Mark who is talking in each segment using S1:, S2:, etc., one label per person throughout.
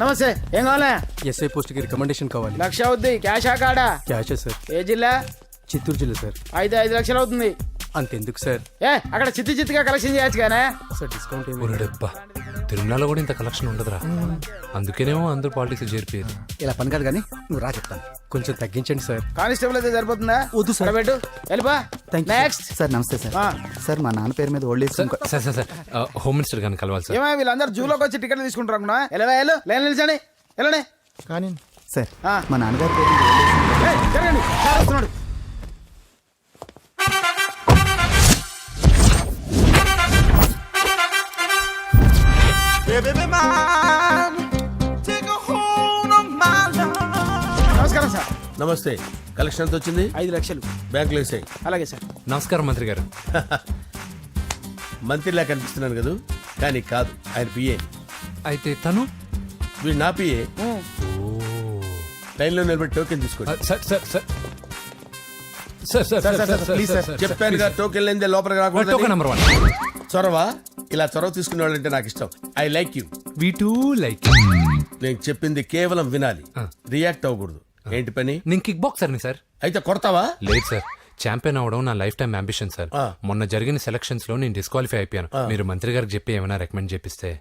S1: నమస్తే. ఏం కావాలా?
S2: ఎస్ఐ పోస్ట్ కి రికమెండేషన్ కావాలి.
S1: 1,00,000 అవుద్ది. క్యాషా కాడా?
S2: క్యాషే సార్.
S1: ఏ జిల్లా?
S2: చిత్తూరు జిల్లా సార్.
S1: 5 లక్షలు అవుతుంది.
S2: అంతెందుకు సార్?
S1: అక్కడ చిత్తుగా కలెక్షన్ చేయొచ్చు కానీ
S2: సార్ డిస్కౌంట్ ఏమి?
S3: ఒరేడబ్బా, తిరుమలలో కూడా ఇంత కలెక్షన్ ఉండదురా. అందుకేనేమో అందరూ పాలిటిక్స్ చేరిపోయారు.
S4: ఇలా పని కాదు కానీ నువ్వు రా చెప్తాను.
S2: కొంచెం తగ్గించండి సార్.
S1: కానిస్టేబుల్ అయితే సరిపోతుందా?
S2: వద్దు సార్.
S1: పెట్టు వెళ్ళిపా. నెక్స్ట్.
S4: సార్ నమస్తే సార్. సార్ మా నాన్న పేరు మీద old age
S3: sir sir sir home minister గారిని కలవాలి సార్.
S1: ఏమో వీళ్ళందరూ జూలోకి వచ్చి టికెట్లు తీసుకుంటారు అనుకున్నా. లైన్ నిలిచండి. వెళ్ళండి.
S4: కానీ సార్ మా నాన్నగారి పేరు మీద ఓల్డ్ ఏజ్
S1: జరగండి. సార్ వస్తున్నాడు. నమస్కారం సార్.
S5: నమస్తే. కలెక్షన్ ఎంత వచ్చింది?
S1: 5 లక్షలు.
S5: బ్యాంకులో వేసాయి.
S1: అలాగే సార్.
S3: నమస్కారం మంత్రి గారు.
S5: మంత్రిలా కనిపిస్తున్నాను కదా, కానీ కాదు, ఆయన పిఏ.
S3: అయితే తను
S5: వీడు నా పిఏ. లైన్లో నిలబడి టోకెన్ తీసుకోండి.
S3: Sir sir sir sir sir sir please sir.
S5: చెప్పాను కదా, టోకెన్ లేనిదే లోపలికి రాకూడదు.
S3: Token number 1.
S5: చొరవ. ఇలా చొరవ తీసుకునే వాళ్ళంటే నాకు ఇష్టం. I like you.
S3: We two like.
S5: నేను చెప్పింది కేవలం వినాలి, రియాక్ట్ అవ్వకూడదు. ఏంటి పని?
S3: నేను కిక్ బాక్సర్ని సార్.
S5: అయితే కొడతావా?
S3: లేదు సార్, ఛాంపియన్ అవడం నా లైఫ్ టైం అంబిషన్ సార్. మొన్న జరిగిన సెలక్షన్స్ లో నేను డిస్క్వాలిఫై అయిపోయాను. మీరు మంత్రి గారికి చెప్పి ఏమైనా రికమెండ్ చేపిస్తే.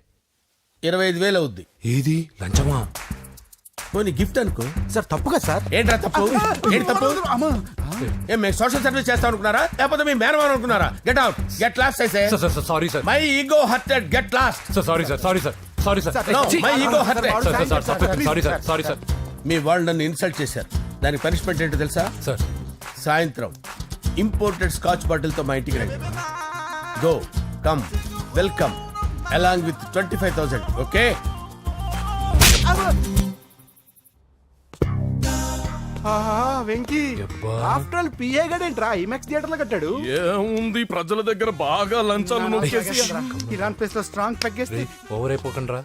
S5: 25,000 అవుద్ది.
S3: ఏది లంచమా?
S5: పోనీ గిఫ్ట్ అనుకో.
S4: సార్ తప్పుగా సార్.
S5: ఏంట్రా తప్పు? ఏంటి తప్పు? ఏం మేము సోషల్ సర్వీస్ చేస్తాం అనుకున్నారా, లేకపోతే మీ మేనమాన్ అనుకున్నారా? Get out, get lost.
S3: Sorry sir.
S5: My ego hurted, get lost.
S3: Sorry sir. Sorry sir. Sorry sir.
S5: My ego hurted.
S3: Sorry sir. Sorry sir.
S5: మీ వాళ్ళు నన్ను ఇన్సల్ట్ చేశారు. దానికి పనిష్మెంట్ ఏంటో తెలుసా?
S3: సార్
S5: సాయంత్రం ఇంపోర్టెడ్ స్కాచ్ బాటిల్ తో మా ఇంటికి రండి. Go come welcome along with 25,000. Okay?
S4: Venky after all PA గడేంట్రా ఇమెక్స్ థియేటర్ లో కట్టాడు.
S6: ఏముంది, ప్రజల దగ్గర బాగా లంచాలు నొక్కేసి
S4: ఇరాన్ ప్లేస్ లో స్ట్రాంగ్ తగ్గేస్తే
S3: ఓవర్ అయిపోకండి రా.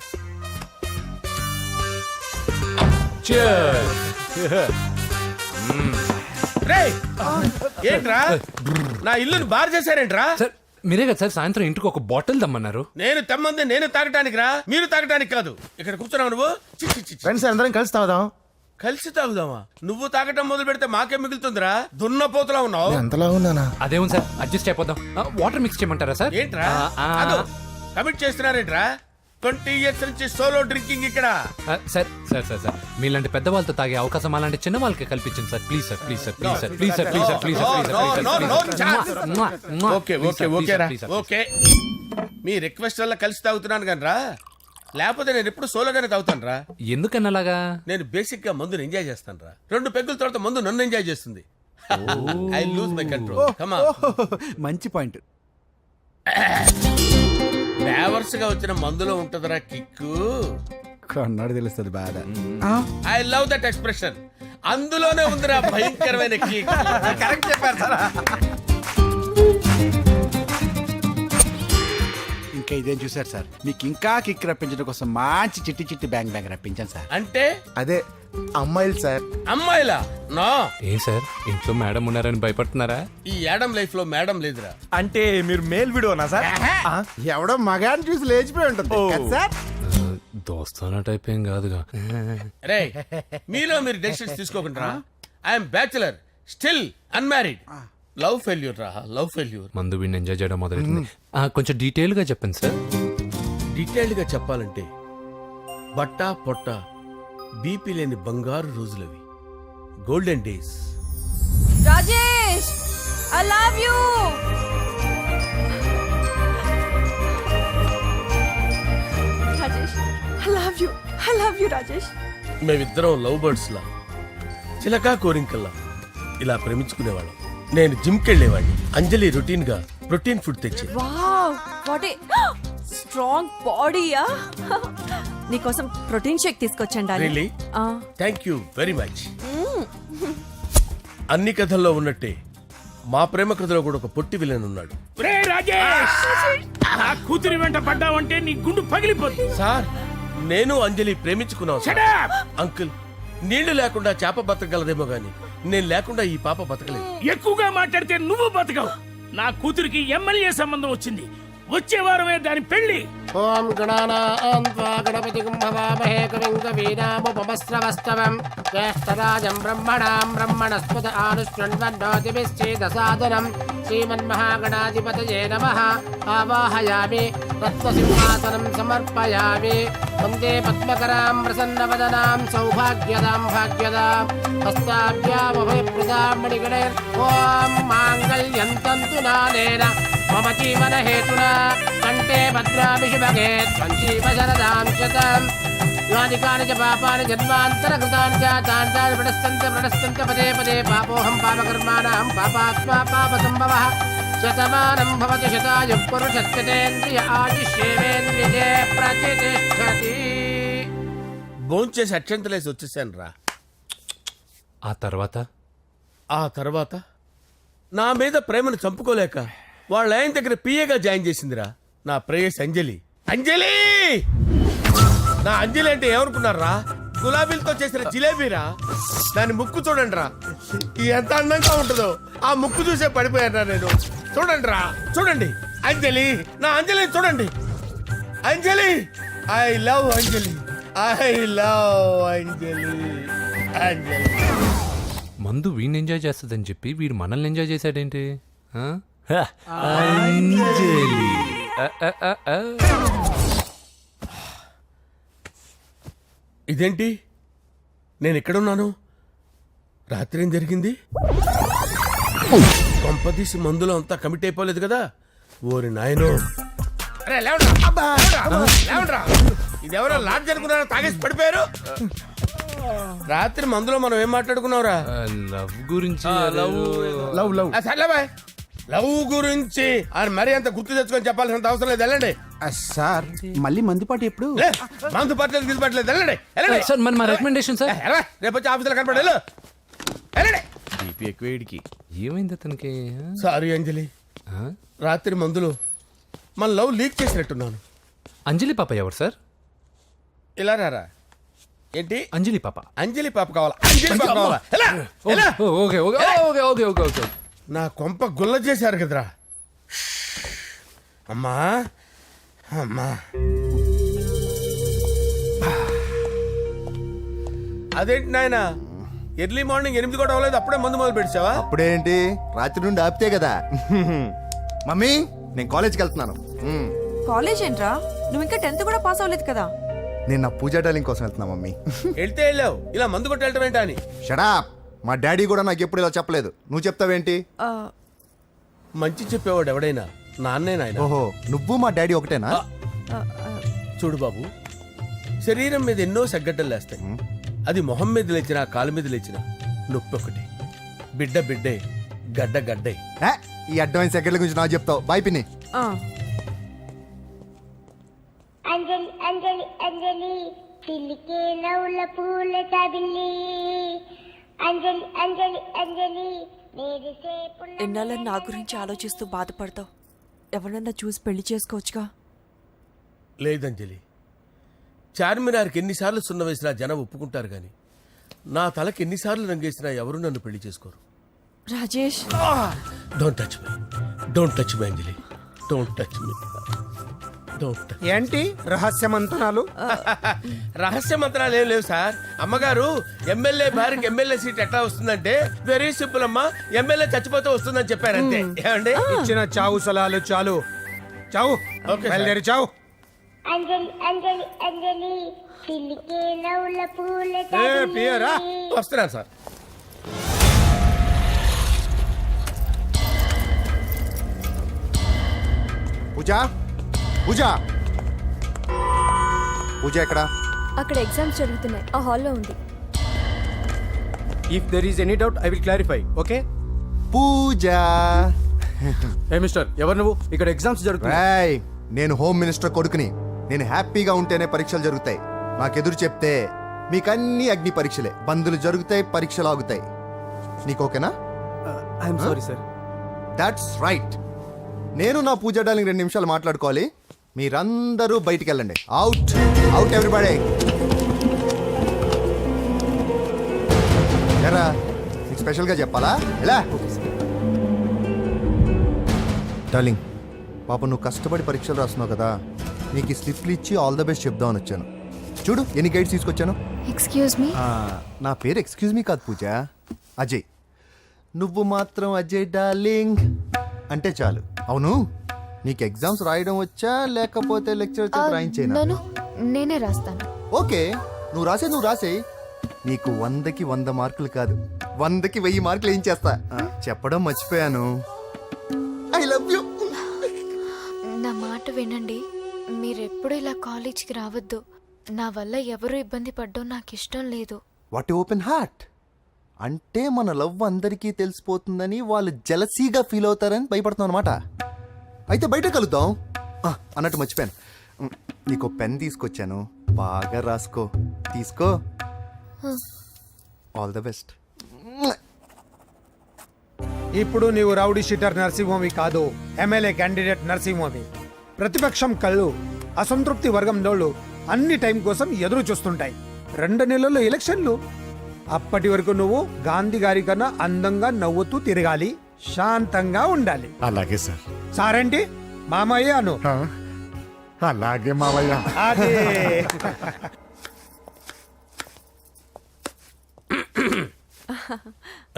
S5: ఏంట్రా నా ఇల్లుని బార్ చేశారేంట్రా?
S3: సార్ మీరే కదా సార్ సాయంత్రం ఇంటికి ఒక బాటిల్ దమ్మన్నారు.
S5: నేను తెమ్మంది నేను తాగటానికి రా, మీరు తాగటానికి కాదు. ఇక్కడ కూర్చున్నావు నువ్వు.
S4: ఫ్రెండ్స్ అందరం కలిసి తాగుదాం.
S5: కలిసి తాగుదామా? నువ్వు తాగటం మొదలు పెడితే మాకే మిగులుతుందిరా. దున్నపోతులా ఉన్నావు.
S4: ఎంతలా ఉన్నానా?
S3: అదేమో సార్ అడ్జస్ట్ అయిపోదాం. వాటర్ మిక్స్ చేయమంటారా సార్?
S5: ఏంట్రా కమిట్ చేస్తున్నారేంట్రా? 20 years నుంచి సోలో డ్రింకింగ్ ఇక్కడ.
S3: సార్ సార్ సార్ సార్ మీలాంటి పెద్ద వాళ్ళతో తాగే అవకాశం అలాంటి చిన్న వాళ్ళకి కల్పించండి sir. Please sir. Please sir. Please sir. Please sir. Please sir. Please sir.
S5: Okay okay okay రా. ఓకే, మీ రిక్వెస్ట్ వల్ల కలిసి తాగుతున్నాను కానీ రా, లేకపోతే నేను ఎప్పుడు సోలోగానే తాగుతాను రా.
S3: ఎందుకన్నా అలాగా?
S5: నేను బేసిక్ గా మందుని ఎంజాయ్ చేస్తాను రా. 2 పెగ్గుల తర్వాత మందు నన్ను ఎంజాయ్ చేస్తుంది. I lose my control. Come on.
S4: మంచి పాయింట్.
S5: ఫ్లేవర్స్ గా వచ్చిన మందులో ఉంటదరా కిక్కు.
S4: కన్నాడు తెలుస్తుంది బాధ.
S5: I love that expression. అందులోనే ఉందిరా భయంకరమైన కిక్. కరెక్ట్ చెప్పారు సార్.
S4: ఇంకా ఇదేం చూసారు సార్, మీకు ఇంకా కిక్ రప్పించడం కోసం మంచి చిట్టి చిట్టి బ్యాంగ్ బ్యాంగ్ రప్పించాను సార్.
S5: అంటే
S4: అదే అమ్మాయిలు సార్.
S5: అమ్మాయిలా? నో.
S3: ఏం సార్ ఇంట్లో మేడం ఉన్నారని భయపడుతున్నారా?
S5: ఈ యాడమ్ లైఫ్ లో మేడం లేదురా.
S6: అంటే మీరు మేల్ వీడియోనా సార్?
S4: ఎవడో మగాన్ని చూసి లేచిపోయి ఉంటుంది కదా సార్.
S3: దోస్తానా టైప్ ఏం కాదుగా.
S5: రే మీలో మీరు డెసిషన్స్ తీసుకోకుండా. I'm bachelor, still unmarried. Love failure రా, లవ్ ఫెయిల్యూర్.
S3: మందు వీడిని ఎంజాయ్ చేయడం మొదలైంది. కొంచెం డీటెయిల్ గా చెప్పండి సార్.
S5: డీటెయిల్డ్ గా చెప్పాలంటే బట్టా పొట్ట బీపీ లేని బంగారు రోజులవి, golden days.
S7: Rajesh, I love you. Rajesh, I love you. I love you, Rajesh.
S5: మేమిద్దరం లవ్ బర్డ్స్ లా, చిలకా కోరింకల్లా ఇలా ప్రేమించుకునేవాళ్ళం. నేను జిమ్ కెళ్ళేవాడిని. అంజలి రొటీన్ గా ప్రోటీన్ ఫుడ్ తెచ్చి.
S7: వావ్, వాట్ ఏ స్ట్రాంగ్ బాడీయా. నీకోసం ప్రోటీన్ షేక్ తీసుకొచ్చండి.
S5: Really? Thank you very much. అన్ని కథల్లో ఉన్నట్టే మా ప్రేమ కథలో కూడా ఒక పొట్టి విలన్ ఉన్నాడు.
S6: కూతురి వెంట పడ్డావంటే నీ గుండు పగిలిపోతుంది.
S5: సార్ నేను అంజలి ప్రేమించుకున్నాను. అంకుల్, నీళ్లు లేకుండా చేప బతకగలదేమో గాని నేను లేకుండా ఈ పాప బతకలేదు.
S6: ఎక్కువగా మాట్లాడితే నువ్వు బతకవు. నా కూతురికి ఎమ్మెల్యే సంబంధం వచ్చింది. వచ్చే వారమే దాని పెళ్లి.
S5: ఓం గణానాం త్వా గణపతిం భవామహే కవిం కవీనాముపమస్రవస్తవం జ్యేష్ఠరాజం బ్రహ్మణాం బ్రహ్మణస్పద ఆనుష్ణ్వన్నోతిభిశ్చేదసాదనం శ్రీమన్మహాగణాధిపతయే నమః ఆవాహయామి తత్వసింహాసనం సమర్పయామి వందే పద్మకరాం ప్రసన్నవదనాం సౌభాగ్యదాం భాగ్యదాం హస్తాభ్యామభయప్రదాం మణిగణే ఓం మాంగళ్యం తంతు నానేన మమ జీవన హేతునా కంటే భద్రామి శుభగే త్వంజీవ శరదాం శతం యాని కాని చ పాపాని జన్మాంతరకృతాని చ తాని తాని ప్రణశ్యంత పదే పదే పాపోహం పాపకర్మాణం పాపాత్మా పాపసంభవః శతమానం భవతి శతాయుః పురుషస్యతేంద్రియ ఆయుష్యేవేంద్రియే ప్రతిష్టతి. భోంచేసి అక్షంతలేసి వచ్చేసాను రా.
S3: ఆ తర్వాత
S5: ఆ తర్వాత నా మీద ప్రేమను చంపుకోలేక వాళ్ళ ఆయన దగ్గర పిఏగా జాయిన్ చేసిందిరా నా ప్రేయస్ అంజలి. అంజలి నా అంజలి అంటే ఏమనుకున్నారా? గులాబీలతో చేసిన జిలేబీరా. దాని ముక్కు చూడండి రా, ఎంత అందంగా ఉంటుందో. ఆ ముక్కు చూసే పడిపోయారా నేను. చూడండి రా, చూడండి అంజలి, నా అంజలి చూడండి. Anjali, I love Anjali, I love Anjali. Anjali
S3: మందు వీడిని ఎంజాయ్ చేస్తుందని చెప్పి వీడు మనల్ని ఎంజాయ్ చేశాడేంటి? ఆ?
S5: ఇదేంటి, నేను ఎక్కడున్నాను? రాత్రి ఏం జరిగింది? కొంపదీసి మందులో అంతా కమిట్ అయిపోలేదు కదా? ఓరి నాయనో, అరే లేవండ్రా, లేవండ్రా. ఇదెవరో లాడ్జ్ అనుకున్నారో తాగేసి పడిపోయారు. రాత్రి మందులో మనం ఏం మాట్లాడుకున్నావురా?
S3: లవ్ గురించి
S1: లవ్ లవ్
S5: సర్లే బాయ్, లవ్ గురించి అని మరీ అంత గుర్తు తెచ్చుకొని చెప్పాల్సినంత అవసరం లేదు. వెళ్ళండి.
S4: సార్ మళ్ళీ మందుపాటి ఎప్పుడు?
S5: లే, మందు పట్టలేదు గిల్లు పట్టలేదు. వెళ్ళండి, వెళ్ళండి.
S3: సార్ మన రికమెండేషన్ సార్.
S5: రేపు వచ్చి ఆఫీసులో కనపడి వెళ్ళు. వెళ్ళండి.
S3: ఏమైంది అతనికి?
S5: సారీ అంజలి,
S3: ఆ?
S5: రాత్రి మందులో మన లవ్ లీక్ చేసినట్టున్నాను.
S3: అంజలి పాప ఎవరు సార్?
S5: ఇలా రారా. ఏంటి
S3: అంజలి పాప.
S5: అంజలి పాప కావాలా? అంజలి పాప కావాలా? ఎలా? ఎలా?
S3: Okay okay okay okay okay okay.
S5: నా కొంప గుల్ల చేశారు కదరా. అమ్మా అమ్మా, అదేంటి నాయన, ఎర్లీ మార్నింగ్ 8 కూడా అవ్వలేదు, అప్పుడే మందు మొదలు పెడిచావా?
S8: అప్పుడేంటి, రాత్రి నుండి ఆపితే కదా. మమ్మీ నేను కాలేజ్కి వెళ్తున్నాను.
S7: కాలేజ్ ఏంట్రా, నువ్వు ఇంకా 10th కూడా పాస్ అవ్వలేదు కదా.
S8: నేను నా పూజా డాలింగ్ కోసం వెళ్తున్నా మమ్మీ.
S5: వెళ్తే వెళ్ళావు, ఇలా మందు కొట్టి వెళ్ళటం ఏంటా అని.
S8: షడా, మా డాడీ కూడా నాకు ఎప్పుడు ఇలా చెప్పలేదు. నువ్వు చెప్తావేంటి?
S7: ఆ,
S5: మంచి చెప్పేవాడు ఎవడైనా నాన్నే నాయన.
S8: ఓహో, నువ్వు మా డాడీ ఒకటేనా?
S7: ఆ, ఆ,
S5: చూడు బాబు, శరీరం మీద ఎన్నో సగ్గడ్డలు లేస్తాయి. అది మొహం మీద లేచినా కాలు మీద లేచినా నొప్పి ఒకటి. బిడ్డ బిడ్డే, గడ్డ గడ్డే.
S8: ఏ, ఈ అడ్వాన్స్ సెకండ్ల గురించి నాకు చెప్తావు. బాయ్ పిన్ని.
S7: ఆ.
S9: అంజలి అంజలి అంజలి చిల్లికే నవ్వుల పూల తబిల్లి అంజలి అంజలి అంజలి
S7: ఎన్నాళ్ళని నా గురించి ఆలోచిస్తూ బాధపడతావు. ఎవరన్నా చూసి పెళ్లి చేసుకోవచ్చుగా.
S5: లేదంజలి, చార్మినార్కి ఎన్నిసార్లు సున్న వేసినా జనం ఒప్పుకుంటారు గాని నా తలకి ఎన్నిసార్లు రంగేసినా ఎవరు నన్ను పెళ్లి చేసుకోరు.
S7: Rajesh,
S5: don't touch me, don't touch me Anjali, don't touch me, don't touch.
S2: ఏంటి రహస్య మంతనాలు?
S5: రహస్య మంత్రాలు ఏం లేవు సార్. అమ్మగారు ఎమ్మెల్యే భార్యకి ఎమ్మెల్యే సీట్ ఎట్లా వస్తుందంటే వెరీ సింపుల్ అమ్మా, ఎమ్మెల్యే చచ్చిపోతే వస్తుందని చెప్పారంతే. ఏమండి?
S2: ఇచ్చిన చావు సలాలు చాలు. చావు.
S5: Okay sir.
S2: బయలుదేరి చావు.
S9: అంజలి అంజలి అంజలి చిల్లికే నవ్వుల పూల
S2: పియరా
S5: వస్తున్నాను సార్.
S8: పూజ, పూజ, పూజ ఎక్కడ?
S10: అక్కడ ఎగ్జామ్స్ జరుగుతున్నాయి, ఆ హాల్లో ఉంది.
S2: If there is any doubt I will clarify. Okay.
S8: Pooja.
S2: ఏ మిస్టర్, ఎవరు నువ్వు? ఇక్కడ ఎగ్జామ్స్ జరుగుతున్నాయి.
S8: రాయ్, నేను హోమ్ మినిస్టర్ కొడుకుని. నేను హ్యాపీగా ఉంటేనే పరీక్షలు జరుగుతాయి. నాకెదురు చెప్తే మీకన్నీ అగ్ని పరీక్షలే. బందులు జరుగుతాయి, పరీక్షలు ఆగుతాయి. నీకు ఓకేనా?
S2: I'm sorry sir.
S8: That's right. నేను నా పూజ డార్లింగ్ 2 నిమిషాలు మాట్లాడుకోవాలి. మీరందరూ బయటికి వెళ్ళండి. Out, out everybody. ఎరా, నీకు స్పెషల్గా చెప్పాలా? ఎలా డార్లింగ్, పాప నువ్వు కష్టపడి పరీక్షలు రాస్తున్నావు కదా, నీకు ఈ స్లిప్లు ఇచ్చి ఆల్ ద బెస్ట్ చెప్దామని వచ్చాను. చూడు ఎన్ని గైడ్స్ తీసుకొచ్చాను.
S10: Excuse me.
S8: నా పేరు ఎక్స్క్యూజ్ మీ కాదు పూజ, అజయ్. నువ్వు మాత్రం అజయ్ డార్లింగ్ అంటే చాలు. అవును, నీకు ఎగ్జామ్స్ రాయడం వచ్చా లేకపోతే లెక్చర్ రాయించేనా?
S10: నన్ను నేనే రాస్తాను.
S8: ఓకే, నువ్వు రాసే. నీకు 100కి 100 మార్కులు కాదు, 100కి 1000 మార్కులు ఏం చేస్తా. చెప్పడం మర్చిపోయాను, ఐ లవ్ యూ.
S10: నా మాట వినండి, మీరెప్పుడు ఇలా కాలేజ్కి రావద్దు. నా వల్ల ఎవరు ఇబ్బంది పడ్డం నాకు ఇష్టం లేదు.
S8: వాట్ ఓపెన్ హార్ట్ అంటే మన లవ్ అందరికీ తెలిసిపోతుందని వాళ్ళు జలసీగా ఫీల్ అవుతారని భయపడుతున్నాం అనమాట. అయితే బయట కలుద్దాం. అన్నట్టు మర్చిపోయాను, నీకు పెన్ తీసుకొచ్చాను, బాగా రాసుకో. తీసుకో. All the best.
S1: ఇప్పుడు నీవు రౌడీ షీటర్ నరసింహమి కాదు, ఎమ్మెల్యే క్యాండిడేట్ నరసింహమి. ప్రతిపక్షం కళ్ళు, అసంతృప్తి వర్గం డోళ్ళు అన్ని టైం కోసం ఎదురు చూస్తుంటాయి. 2 నెలల్లో ఎలక్షన్లు. అప్పటి వరకు నువ్వు గాంధీ గారి కన్నా అందంగా నవ్వుతూ తిరగాలి, శాంతంగా ఉండాలి.
S6: అలాగే సార్.
S1: సారేంటి మామయ్య అను.
S6: అలాగే మావయ్య.
S1: అదే.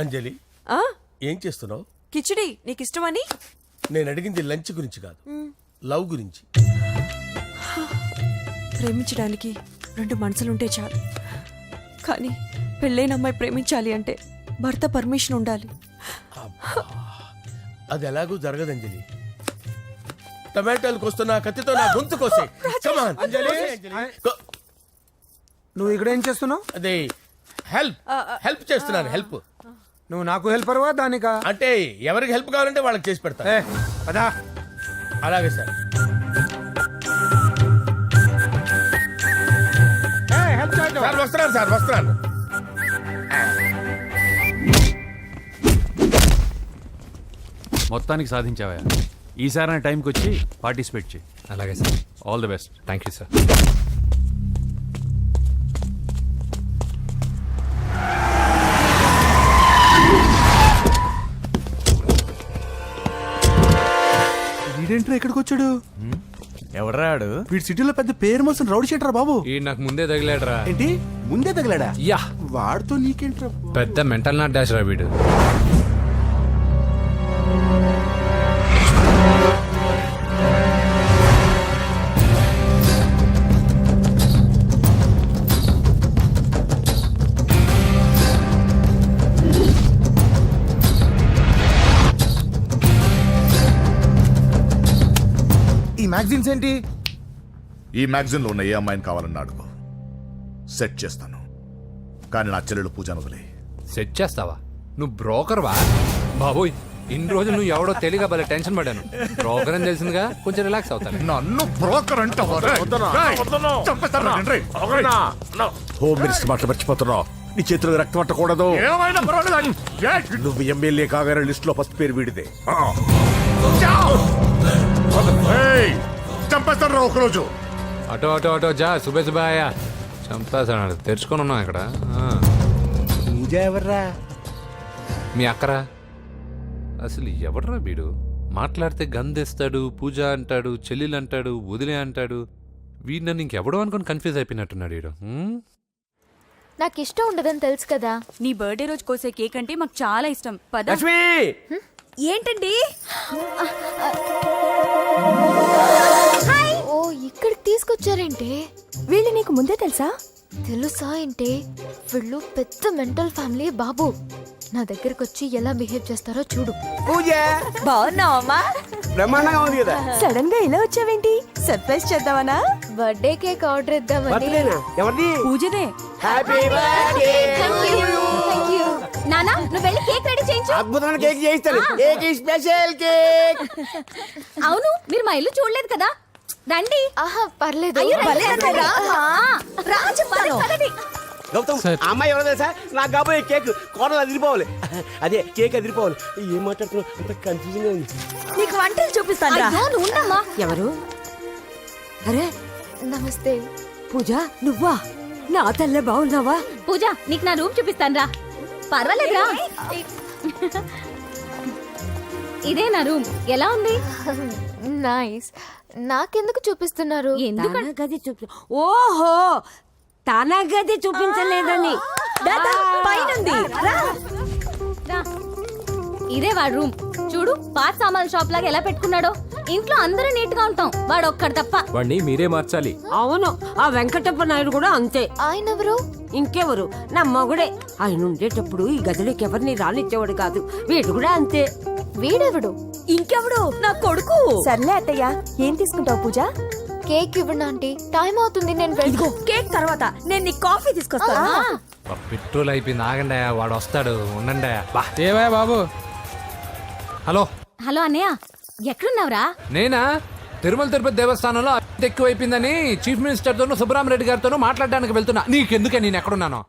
S5: అంజలి, ఏం చేస్తున్నావు?
S7: కిచిడి నీకు ఇష్టమని.
S5: నేను అడిగింది లంచ్ గురించి కాదు, లవ్ గురించి.
S7: ప్రేమించడానికి 2 మనసులుంటే చాలు, కానీ పెళ్ళైన అమ్మాయి ప్రేమించాలి అంటే భర్త పర్మిషన్ ఉండాలి.
S5: అది ఎలాగూ జరగదు అంజలి. టమాటాలు కోస్తున్నా కత్తితో నా గొంతు కోసే.
S1: అంజలి, నువ్వు ఇక్కడ ఏం చేస్తున్నావు?
S5: అదే హెల్ప్ చేస్తున్నాను. హెల్ప్
S1: నువ్వు నాకు హెల్పర్వా దానికా?
S5: అంటే ఎవరికి హెల్ప్ కావాలంటే వాళ్ళకి చేసి పెడతా.
S1: పదా.
S5: అలాగే సార్. సార్ వస్తున్నాను.
S6: మొత్తానికి సాధించావా? ఈసారి టైంకి వచ్చి పార్టిసిపేట్ చేయి.
S3: అలాగే sir.
S6: All the best.
S3: Thank you sir.
S4: వీడేంట్రా ఇక్కడికి వచ్చాడు?
S6: ఎవడ్రాడు?
S4: వీడి సిటీలో పెద్ద పేరు మోసిన రౌడీ షీటర్ బాబు.
S3: ఈ నాకు ముందే తగిలాడరా.
S4: ఏంటి ముందే తగిలాడా?
S3: యా,
S4: వాడితో నీకేంట్రా?
S3: పెద్ద మెంటల్ నాట్ డాష్ రా వీడు.
S1: ఈ మ్యాగజైన్స్ ఏంటి?
S11: ఈ మ్యాగజైన్ లో ఉన్న ఏ అమ్మాయిని కావాలన్నా అడుగు, సెట్ చేస్తాను. కానీ నా చెల్లెలు పూజను వదిలే.
S3: సెట్ చేస్తావా? నువ్వు బ్రోకర్ వా? బాబోయ్, ఇన్ని రోజులు నువ్వు ఎవడో తెలియక భలే టెన్షన్ పడ్డాను. బ్రోకర్ అని తెలిసిందిగా కొంచెం రిలాక్స్ అవుతాను.
S11: నన్ను బ్రోకర్ అంటావా?
S6: హోమ్ మినిస్టర్ మాట మర్చిపోతున్నావు. నీ చేతిలో రక్తం పట్టకూడదు.
S11: ఏమైనా పర్వాలేదు.
S6: నువ్వు ఎమ్మెల్యే కాగానే లిస్ట్ లో ఫస్ట్ పేరు వీడిదే.
S11: చంపేస్తాను రా ఒకరోజు.
S3: అటో జా సుబే సుబాయా చంపేస్తాడు. తెరుచుకొని ఉన్నాం ఇక్కడ.
S4: పూజ ఎవర్రా?
S3: మీ అక్కరా? అసలు ఎవడరా వీడు? మాట్లాడితే గంధేస్తాడు, పూజ అంటాడు, చెల్లెలు అంటాడు, వదిలే అంటాడు. వీడు నన్ను ఇంకెవడో అనుకొని కన్ఫ్యూజ్ అయిపోయినట్టున్నాడు వీడు.
S10: నాకు ఇష్టం ఉండదని తెలుసు కదా.
S7: నీ బర్త్డే రోజు కోసే కేక్ అంటే మాకు చాలా ఇష్టం. పద. ఏంటండి?
S10: ఓ, ఇక్కడికి తీసుకొచ్చారేంటే?
S7: వీళ్ళు నీకు ముందే తెలుసా?
S10: తెలుసా ఏంటే? వీళ్ళు పెద్ద మెంటల్ ఫ్యామిలీ బాబు. నా దగ్గరకు వచ్చి ఎలా బిహేవ్ చేస్తారో చూడు.
S1: పూజ
S7: బాగున్నావమ్మా?
S1: బ్రహ్మాండంగా ఉంది కదా.
S7: సడన్ గా ఇలా వచ్చావేంటి? సర్ప్రైజ్ చేద్దామనా?
S10: బర్త్డే కేక్ ఆర్డర్ ఇద్దామని.
S1: ఎవరిది?
S7: పూజనే.
S1: Happy birthday.
S10: థాంక్యూ. నానా, నువ్వు వెళ్ళి కేక్ రెడీ చేయించు.
S1: అద్భుతమైన కేక్ చేయిస్తాను. Cake special cake.
S10: అవును, మీరు మా ఇల్లు చూడలేదు కదా. రండి. ఆహా, పర్లేదు.
S1: గౌతమ్, అమ్మాయి ఎవరో తెలుసా? నాకు కాబోయే కేక్ కోడలు అదిరిపోవాలి. అదే కేక్ అదిరిపోవాలి. ఏం మాట్లాడుతున్నావు? అంత కన్ఫ్యూజింగ్ గా ఉంది.
S7: నీకు వంటలు చూపిస్తాను. ఎవరు? అరే
S10: నమస్తే.
S7: పూజ, నువ్వా? నా తల్లే బాగున్నావా?
S10: పూజ, నీకు నా రూమ్ చూపిస్తాను రా. పర్వాలేదురా. ఇదే నా రూమ్. ఎలా ఉంది? నైస్. నాకెందుకు చూపిస్తున్నారు
S12: తన గది చూపి ఓహో తన గది చూపించలేదని
S7: పైనుంది.
S12: ఇదే వాడు రూమ్ చూడు పాత సామాన్ షాప్ లాగా ఎలా పెట్టుకున్నాడో ఇంట్లో అందరూ నీట్ గా ఉంటాం వాడు ఒక్కడు తప్ప
S2: వాడిని మీరే మార్చాలి.
S12: అవును ఆ వెంకటప్ప నాయుడు కూడా అంతే
S10: ఆయన ఎవరు
S12: ఇంకెవరు నా మొగుడే ఆయన ఉండేటప్పుడు ఈ గదిలోకి ఎవరిని రానిచ్చేవాడు కాదు వీడు కూడా అంతే
S10: వీడెవడు
S7: ఇంకెవడు నా కొడుకు. సర్లే అత్తయ్య, ఏం తీసుకుంటావు పూజ?
S10: కేక్ ఇవ్వండి ఆంటీ టైం అవుతుంది నేను
S7: ఇదిగో కేక్ తర్వాత నేను నీ కాఫీ తీసుకొస్తాను.
S3: పెట్రోల్ అయిపోయింది, ఆగండి, వాడు వస్తాడు, ఉండండి.
S2: ఏమయ్య బాబు?
S3: హలో,
S12: హలో అన్నయ్య ఎక్కడున్నావురా
S3: నేనా తిరుమల తిరుపతి దేవస్థానంలో అత్యంత ఎక్కువైపోయిందని చీఫ్ మినిస్టర్ తోనూ సుబ్రహ్మరెడ్డి గారితోనూ మాట్లాడడానికి వెళ్తున్నా. నీకెందుకే నేను ఎక్కడున్నాను?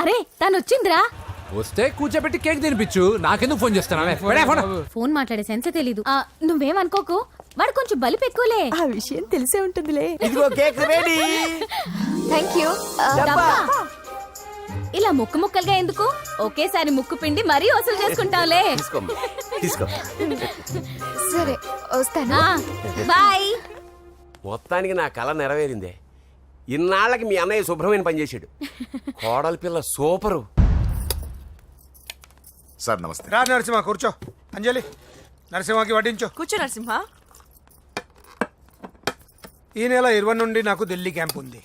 S12: అరే తను వచ్చిందిరా
S3: వస్తే కూర్చోబెట్టి కేక్ తినిపించు, నాకెందుకు ఫోన్ చేస్తున్నావే?
S12: ఫోన్ మాట్లాడే సెన్సే తెలీదు నువ్వేమనుకోకు వాడు కొంచెం బలిపు ఎక్కువలే
S7: ఆ విషయం తెలిసే ఉంటుందిలే.
S5: ఇదిగో కేక్ రెడీ.
S10: థ్యాంక్ యూ
S12: డబ్బా. ఇలా ముక్కు ముక్కలుగా ఎందుకు ఒకేసారి ముక్కు పిండి మరీ వసూలు చేసుకుంటావులే
S5: తీసుకో.
S10: సరే వస్తానా
S12: బాయ్
S5: మొత్తానికి నా కళ నెరవేరిందే. ఇన్నాళ్ళకి మీ అన్నయ్య శుభ్రమైన పనిచేసాడు. కోడలి పిల్ల సూపరు.
S11: సార్ నమస్తే.
S1: రా నరసింహ, కూర్చో. అంజలి, నరసింహకి వడ్డించు.
S7: కూర్చో నరసింహ.
S1: ఈ నెల 20 నుండి నాకు ఢిల్లీ క్యాంప్ ఉంది.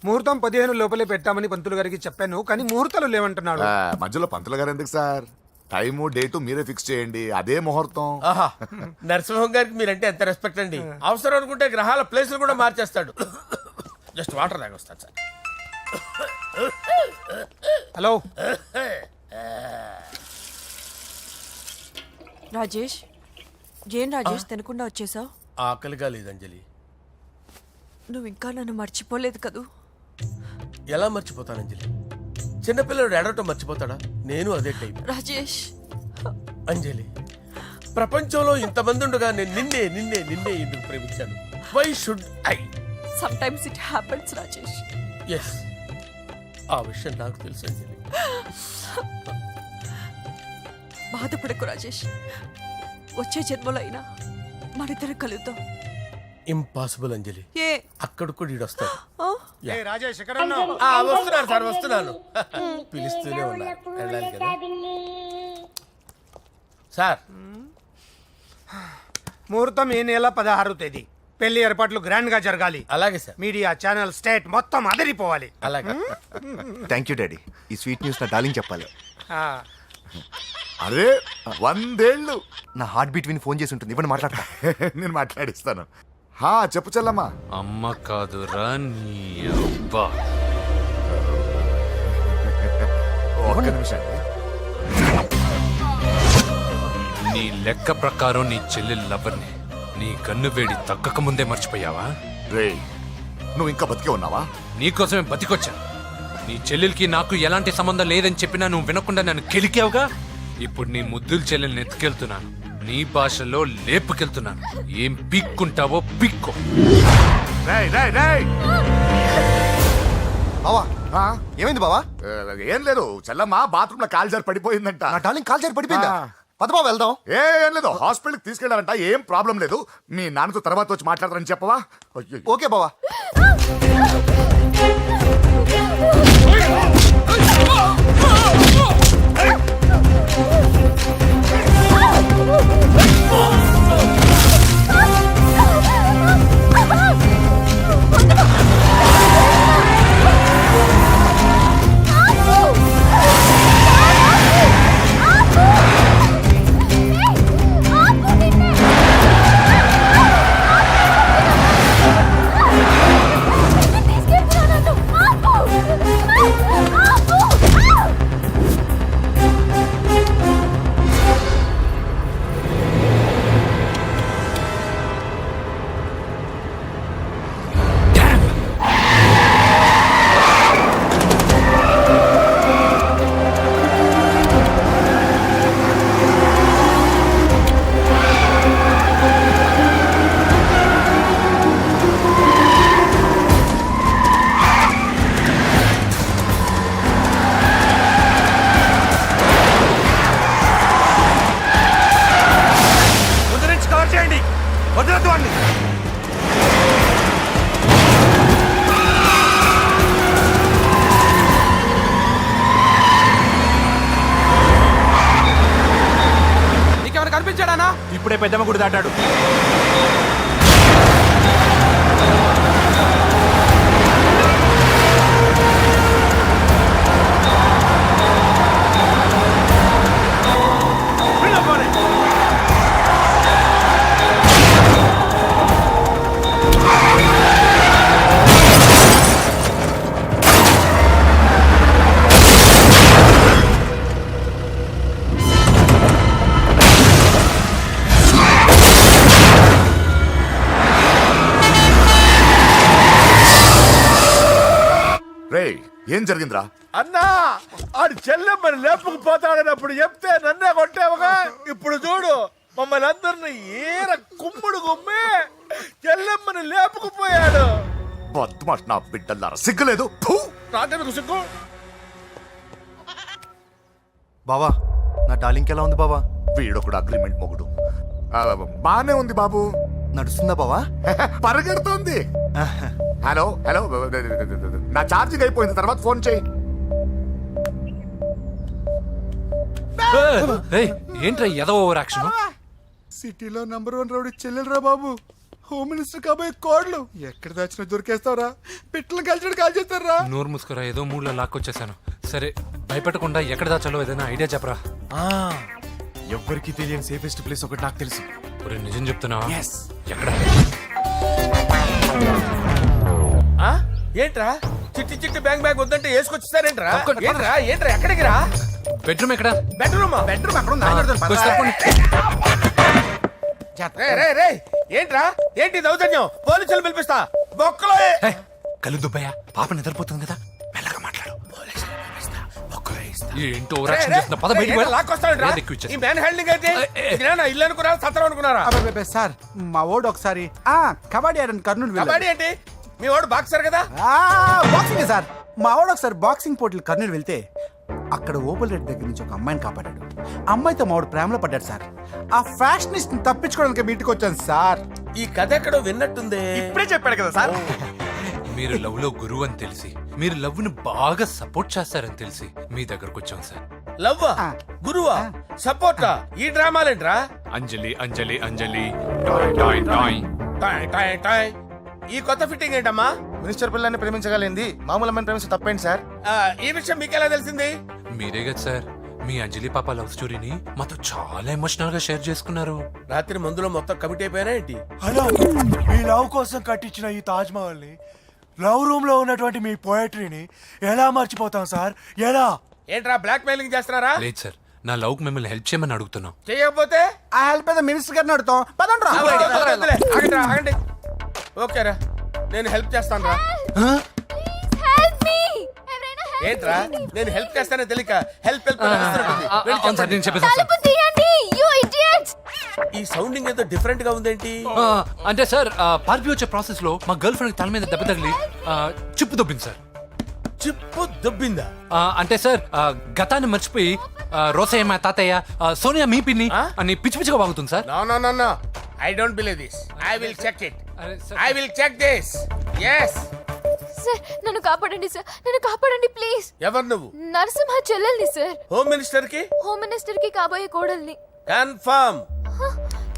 S1: ముహూర్తం 15 లోపలే పెట్టామని పంతులు గారికి చెప్పాను, కానీ ముహూర్తాలు లేవంటున్నాడు.
S11: మధ్యలో పంతులు గారు ఎందుకు సార్? టైము డేటు మీరే ఫిక్స్ చేయండి, అదే ముహూర్తం.
S5: ఆహా నరసింహం గారికి మీరంటే ఎంత రెస్పెక్ట్ అండి. అవసరం అనుకుంటే గ్రహాల ప్లేసులు కూడా మార్చేస్తాడు. జస్ట్ వాటర్ తాగొస్తాడు సార్.
S1: హలో
S7: రాజేష్, ఏం రాజేష్ తినకుండా వచ్చేసావు?
S5: ఆకలిగా లేదు అంజలి.
S7: నువ్వు ఇంకా నన్ను మర్చిపోలేదు కదూ?
S5: ఎలా మర్చిపోతాను అంజలి? చిన్నపిల్లడు ఏడవటం మర్చిపోతాడా? నేను అదే టైప్.
S7: రాజేష్,
S5: అంజలి ప్రపంచంలో ఇంతమంది ఉండగా నేను నిన్నే నిన్నే నిన్నే ఎందుకు ప్రేమించాను? Why should I?
S7: Sometimes it happens Rajesh.
S5: Yes, ఆ విషయం నాకు తెలుసు అంజలి.
S7: బాధపడకు రాజేష్, వచ్చే జన్మలో అయినా మనిద్దరం కలుద్దాం.
S5: ఇంపాసిబుల్ అంజలి.
S7: ఏ
S5: అక్కడ కూడా ఈడొస్తాడు.
S7: ఆ?
S1: ఏ రాజేష్, ఎక్కడ ఉన్నావు?
S5: వస్తున్నాను సార్, వస్తున్నాను. పిలుస్తూనే ఉన్నారు, వెళ్ళాలి కదా సార్.
S1: ముహూర్తం ఈ నెల 16వ తేదీ. పెళ్లి ఏర్పాట్లు గ్రాండ్ గా జరగాలి.
S5: అలాగే సార్.
S1: మీడియా ఛానల్ స్టేట్ మొత్తం అదిరిపోవాలి.
S5: అలాగే.
S8: థ్యాంక్ యూ డాడీ, ఈ స్వీట్ న్యూస్ నా డార్లింగ్ చెప్పాలి.
S1: ఆ,
S11: అరే 100 ఏళ్ళు.
S8: నా హార్ట్ బీట్ విని ఫోన్ చేసి ఉంటుంది, ఇవ్వండి మాట్లాడతా.
S11: నేను మాట్లాడిస్తాను. హా చెప్పు చెల్లమ్మా.
S3: అమ్మ కాదురా నీ అబ్బా.
S11: ఒక్క నిమిషం.
S3: నీ లెక్క ప్రకారం నీ చెల్లెలు లవర్ని నీ కన్ను వేడి తగ్గక ముందే మర్చిపోయావా?
S11: రే, నువ్వు ఇంకా బతికే ఉన్నావా?
S3: నీకోసమే బతికొచ్చాను. నీ చెల్లెలకి నాకు ఎలాంటి సంబంధం లేదని చెప్పినా నువ్వు వినకుండా నన్ను కెలికావుగా. ఇప్పుడు నీ ముద్దుల చెల్లెల్ని ఎత్తుకెళ్తున్నాను, నీ భాషలో లేపుకెళ్తున్నాను. ఏం పీక్కుంటావో పీక్కో.
S11: రేయ్, రేయ్, రేయ్.
S8: బావా,
S11: ఆ?
S8: ఏమైంది బావా?
S11: ఏం లేదు, చెల్లమ్మ బాత్రూమ్ లో కాలు జారి పడిపోయిందంట.
S8: నా డార్లింగ్ కాల్ చేరి పడిపోయిందా? పద బావ వెళ్దాం.
S11: ఏం లేదు, హాస్పిటల్కి తీసుకెళ్ళారంట. ఏం ప్రాబ్లం లేదు. మీ నాన్నతో తర్వాత వచ్చి మాట్లాడతారని చెప్పవా? అయ్యో.
S8: ఓకే బావా.
S6: పెద్దమ్మ గుడి దాటాడు.
S11: రేయ్ ఏం జరిగిందిరా?
S6: అన్నా ఆడు చెల్లెమ్మని లేపుకుపోతాడన్నప్పుడు చెప్తే నన్నే కొట్టావుగా. ఇప్పుడు చూడు మమ్మల్ని అందరిని ఏర కుమ్ముడు కుమ్మి చెల్లెమ్మని లేపుకుపోయాడు.
S11: బద్మాష్ నా బిడ్డల్లారా, సిగ్గులేదు? ఫు!
S6: నాకెందుకు సిగ్గు?
S8: బావా నా డార్లింగ్ ఎలా ఉంది బావా?
S11: వీడొకడు అగ్రిమెంట్ మొగుడు. బానే ఉంది బాబు.
S8: నడుస్తుందా బావా?
S11: పరిగెడుతోంది. హలో హలో, నా ఛార్జింగ్ అయిపోయింది, తర్వాత ఫోన్ చేయి.
S3: ఏంట్రా ఎదో ఓవర్ యాక్షన్?
S4: సిటీలో #1 రౌడీ చెల్లెలరా బాబు. హోమ్ మినిస్టర్ కాబోయే కోడ్లు ఎక్కడ దాచినా దొరికేస్తావరా? పిట్టలు కలిసి కాల్ చేస్తారా?
S3: నోరు మూసుకురా, ఏదో మూడ్లో లాక్కొచ్చేసాను. సరే భయపెట్టకుండా ఎక్కడ దాచాలో ఏదైనా ఐడియా చెప్పరా.
S6: ఎవ్వరికి తెలియని సేఫెస్ట్ ప్లేస్ ఒకటి నాకు తెలుసు.
S3: ఒరే నిజం చెప్తున్నావా? ఎక్కడ?
S5: ఆ? ఏంట్రా చిట్టి చిట్టి బ్యాంక్ బ్యాగ్ వద్దంటే వేసుకొచ్చేసారేంట్రా? ఏంట్రా ఏంట్రా ఎక్కడికి రా?
S3: బెడ్రూమ్ ఎక్కడ?
S5: బెడ్రూమ్
S4: బెడ్రూమ్ అక్కడ ఉంది.
S3: కొంచెం తప్పండి.
S5: రే ఏంట్రా ఏంటి దౌర్జన్యం? పోలీసులు పిలిపిస్తా. బొక్కలో
S3: ఏయ్, కళ్ళు దుబ్బయ్య, పాప నిద్రపోతుంది కదా, మెల్లగా మాట్లాడు. ఏంటో ఓవర్ యాక్షన్ చేస్తున్నా, పద బయటికి వెళ్ళు.
S5: లాక్కొస్తాడు
S3: ఏది ఎక్కువ ఇచ్చేసి.
S5: ఈ మ్యాన్ హ్యాండింగ్ అయితే ఇదేనా ఇల్లు అనుకున్నారా సత్రం అనుకున్నారా?
S4: సార్ మా ఓడు ఒకసారి కబడ్డీ ఆడని కర్నూలు
S5: కబడ్డీ ఏంటి? మీ వాడు బాక్సర్ కదా?
S4: Boxing sir. మా వాడు ఒకసారి బాక్సింగ్ పోటీలు కర్నూలు వెళ్తే అక్కడ ఓపెల్ రెడ్డి దగ్గర నుంచి ఒక అమ్మాయిని కాపాడాడు. అమ్మాయితో మా వాడు ప్రేమలో పడ్డాడు సార్. ఆ ఫ్యాషనిస్ట్ తప్పించుకోవడానికి మీ ఇంటికి వచ్చాను సార్.
S5: ఈ కథ ఎక్కడో విన్నట్టుంది.
S4: ఇప్పుడే చెప్పాడు కదా సార్.
S3: మీరు లవ్ లో గురువు అని తెలిసి, మీరు లవ్ ని బాగా సపోర్ట్ చేస్తారని తెలిసి మీ దగ్గరకు వచ్చాం సార్.
S5: లవ్వా గురువా సపోర్టా? ఈ డ్రామాలేంట్రా?
S3: Anjali Anjali Anjali toy toy toy.
S5: Toy toy toy. ఈ కొత్త ఫిట్టింగ్ ఏంటమ్మా?
S4: మినిస్టర్ పిల్లని ప్రేమించగలిగింది మామూలు అమ్మని ప్రేమించి తప్పేంటి సార్?
S5: ఈ విషయం మీకెలా తెలిసింది?
S3: మీరే కదా సార్ మీ అంజలి పాప లవ్ స్టోరీని మాతో చాలా ఎమోషనల్ గా షేర్ చేసుకున్నారు.
S5: రాత్రి మందులో మొత్తం కమిట్ అయిపోయినా ఏంటి?
S6: హలో, మీ లవ్ కోసం కట్టించిన ఈ తాజ్ మహల్ ని, లవ్ రూమ్ లో ఉన్నటువంటి మీ పోయట్రీని ఎలా మర్చిపోతాం సార్? ఎలా?
S5: ఏంట్రా బ్లాక్ మెయిలింగ్ చేస్తున్నారా?
S3: లేదు సార్, నా లవ్ కి మిమ్మల్ని హెల్ప్ చేయమని అడుగుతున్నాం.
S5: చేయకపోతే
S4: ఆ హెల్ప్ అయితే మినిస్టర్ గారిని అడుగుతాం. పదండి రా.
S5: వదిలే, ఆగండి రా, ఆగండి. ఓకేరా, నేను హెల్ప్ చేస్తాను రా. ఏంట్రా నేను హెల్ప్ చేస్తానే తెలియక హెల్ప్ హెల్ప్ అని అరుస్తున్నట్టుంది. వెళ్ళి
S3: అవును సార్,
S5: చెప్పండి.
S3: నేను చెప్పేసాను సార్.
S5: ఈ సౌండింగ్ ఏదో డిఫరెంట్ గా ఉందేంటి?
S3: అంటే సార్ పార్టీ వచ్చే ప్రాసెస్ లో మా గర్ల్ ఫ్రెండ్ తల మీద దెబ్బ తగిలి చిప్పు దొబ్బింది సార్.
S5: చిప్పు దొబ్బిందా?
S3: అంటే సార్ గతాన్ని మర్చిపోయి రోసయ్య మా తాతయ్య, సోనియా మీ పిన్ని అని పిచ్చి పిచ్చిగా వాగుతుంది sir.
S5: No no no no, I don't believe this. I will check it.
S3: అరే sir.
S5: I will check this. yes.
S10: Sir నన్ను కాపాడండి సార్, నన్ను కాపాడండి ప్లీజ్.
S5: ఎవరు నువ్వు?
S10: నరసింహ చెల్లెల్ని సార్.
S5: హోమ్ మినిస్టర్ కి
S10: హోమ్ మినిస్టర్ కి కాబోయే కోడల్ని.
S5: కన్ఫర్మ్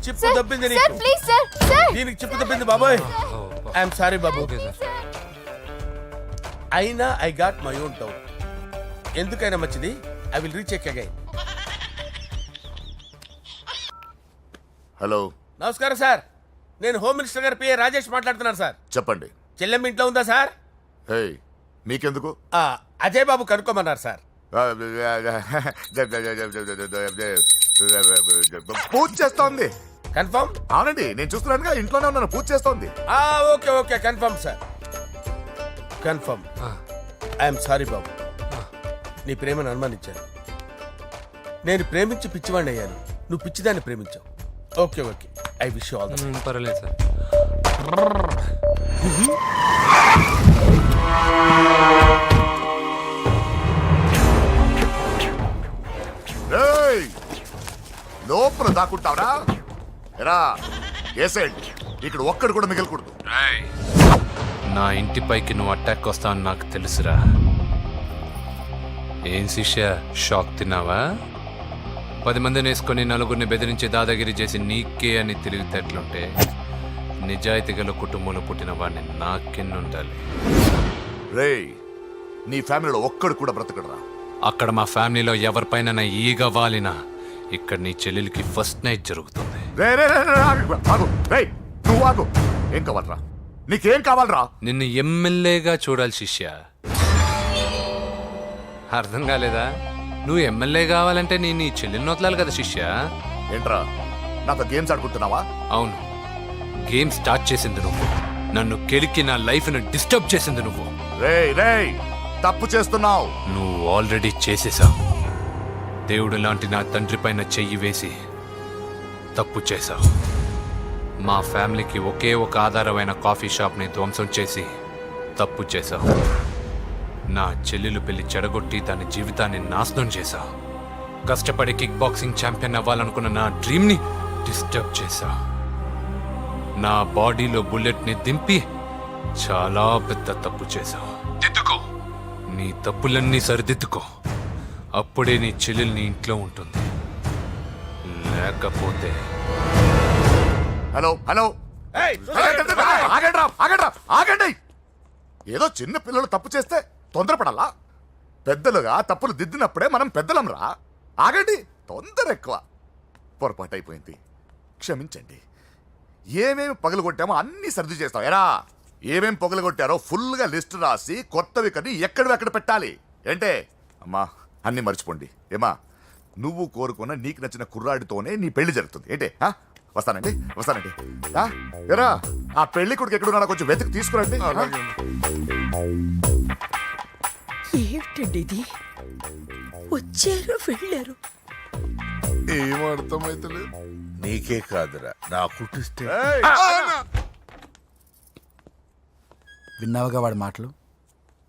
S5: చిప్పు
S10: సార్
S5: దొబ్బింది
S10: సార్
S5: నీకు.
S10: Please sir. సార్
S5: దీనికి చిప్పు దొబ్బింది బాబోయ్. ఐఎమ్ సారీ బాబు.
S3: Okay sir.
S5: అయినా I got my own doubt. ఎందుకైనా మంచిది, I will recheck again.
S11: Hello,
S5: నమస్కారం సార్, నేను హోమ్ మినిస్టర్ గారి పిఏ రాజేష్ మాట్లాడుతున్నాను సార్.
S11: చెప్పండి.
S5: చెల్లెమ్మ ఇంట్లో ఉందా సార్?
S11: హే, మీకెందుకు?
S5: అజయ్ బాబు కనుక్కోమన్నారు సార్.
S11: పూజ చేస్తోంది.
S5: కన్ఫర్మ్?
S11: అవునండి, నేను చూస్తున్నానుగా, ఇంట్లోనే ఉన్నాను, పూజ చేస్తోంది.
S5: Okay okay, confirm sir, confirm. I'm sorry బాబు, నీ ప్రేమను అనుమానించాను. నేను ప్రేమించి పిచ్చివాడిని అయ్యాను, నువ్వు పిచ్చిదాన్ని ప్రేమించావు. Okay okay, I wish you all the best.
S3: పర్వాలేదు సార్.
S11: ఏయ్, లోపల దాక్కుంటావురా? ఎరా ఏసేండి, ఇక్కడ ఒక్కడు కూడా మిగలకూడదు.
S3: నా ఇంటిపైకి నువ్వు అటాక్ వస్తావని నాకు తెలుసురా. ఏం శిష్య, షాక్ తిన్నావా? 10 మందిని వేసుకొని నలుగురిని బెదిరించి దాదాగిరి చేసి నీకే అని తెలివితేటలుంటే నిజాయితీ గల కుటుంబంలో పుట్టిన వాడిని నాకెన్నుండాలి.
S11: రేయ్, నీ ఫ్యామిలీలో ఒక్కడు కూడా బ్రతకడరా.
S3: అక్కడ మా ఫ్యామిలీలో ఎవరిపైన ఈగ వాలినా ఇక్కడ నీ చెల్లెలికి ఫస్ట్ నైట్ జరుగుతుంది.
S11: రే రే రే రే, ఆగు. రేయ్, నువ్వు ఆగు. ఏం కావాలరా? నీకేం కావాలరా?
S3: నిన్ను ఎమ్మెల్యేగా చూడాలి శిష్య. అర్థం కాలేదా? నువ్వు ఎమ్మెల్యే కావాలంటే నేను నీ చెల్లెల్ని వదలాలి కదా శిష్య.
S11: ఏంట్రా, నాతో గేమ్స్ ఆడుకుంటున్నావా?
S3: అవును, గేమ్ స్టార్ట్ చేసింది నువ్వు. నన్ను కెలికి నా లైఫ్ను డిస్టర్బ్ చేసింది నువ్వు.
S11: రేయ్ రేయ్, తప్పు చేస్తున్నావు.
S3: నువ్వు ఆల్రెడీ చేసేసావు. దేవుడు లాంటి నా తండ్రి పైన చెయ్యి వేసి తప్పు చేశావు. మా ఫ్యామిలీకి ఒకే ఒక ఆధారమైన కాఫీ షాప్ని ధ్వంసం చేసి తప్పు చేశావు. నా చెల్లెలు పెళ్లి చెడగొట్టి దాని జీవితాన్ని నాశనం చేశావు. కష్టపడి కిక్ బాక్సింగ్ ఛాంపియన్ అవ్వాలనుకున్న నా డ్రీమ్ని డిస్టర్బ్ చేశావు. నా బాడీలో బుల్లెట్ని దింపి చాలా పెద్ద తప్పు చేశావు. దిద్దుకో, నీ తప్పులన్నీ సరిదిద్దుకో. అప్పుడే నీ చెల్లెలు నీ ఇంట్లో ఉంటుంది. లేకపోతే
S11: హలో హలో, ఆగండి. ఏదో చిన్న పిల్లలు తప్పు చేస్తే తొందరపడాలా? పెద్దలుగా తప్పులు దిద్దినప్పుడే మనం పెద్దలంరా. ఆగండి, తొందర ఎక్కువ. పొరపాటు అయిపోయింది, క్షమించండి. ఏమేమి పగలగొట్టామో అన్నీ సర్ది చేస్తాం. ఎరా, ఏమేమి పగలగొట్టారో ఫుల్గా లిస్ట్ రాసి కొత్తవి కని ఎక్కడ పెట్టాలి. ఏంటే అమ్మా, అన్నీ మర్చిపోండి. ఏమా, నువ్వు కోరుకున్న నీకు నచ్చిన కుర్రాడితోనే నీ పెళ్లి జరుగుతుంది. ఏంటే వస్తానండి. ఎరా, ఆ పెళ్లి కొడుకు ఎక్కడున్నా కొంచెం వెతికి తీసుకురండి.
S7: ఏమిటండి ఇది? వచ్చారు వెళ్ళారు.
S11: ఏం అర్థమైతలేదు.
S6: నీకే కాదురా, నా కుట్టిస్తే.
S4: విన్నావుగా వాడి మాటలు?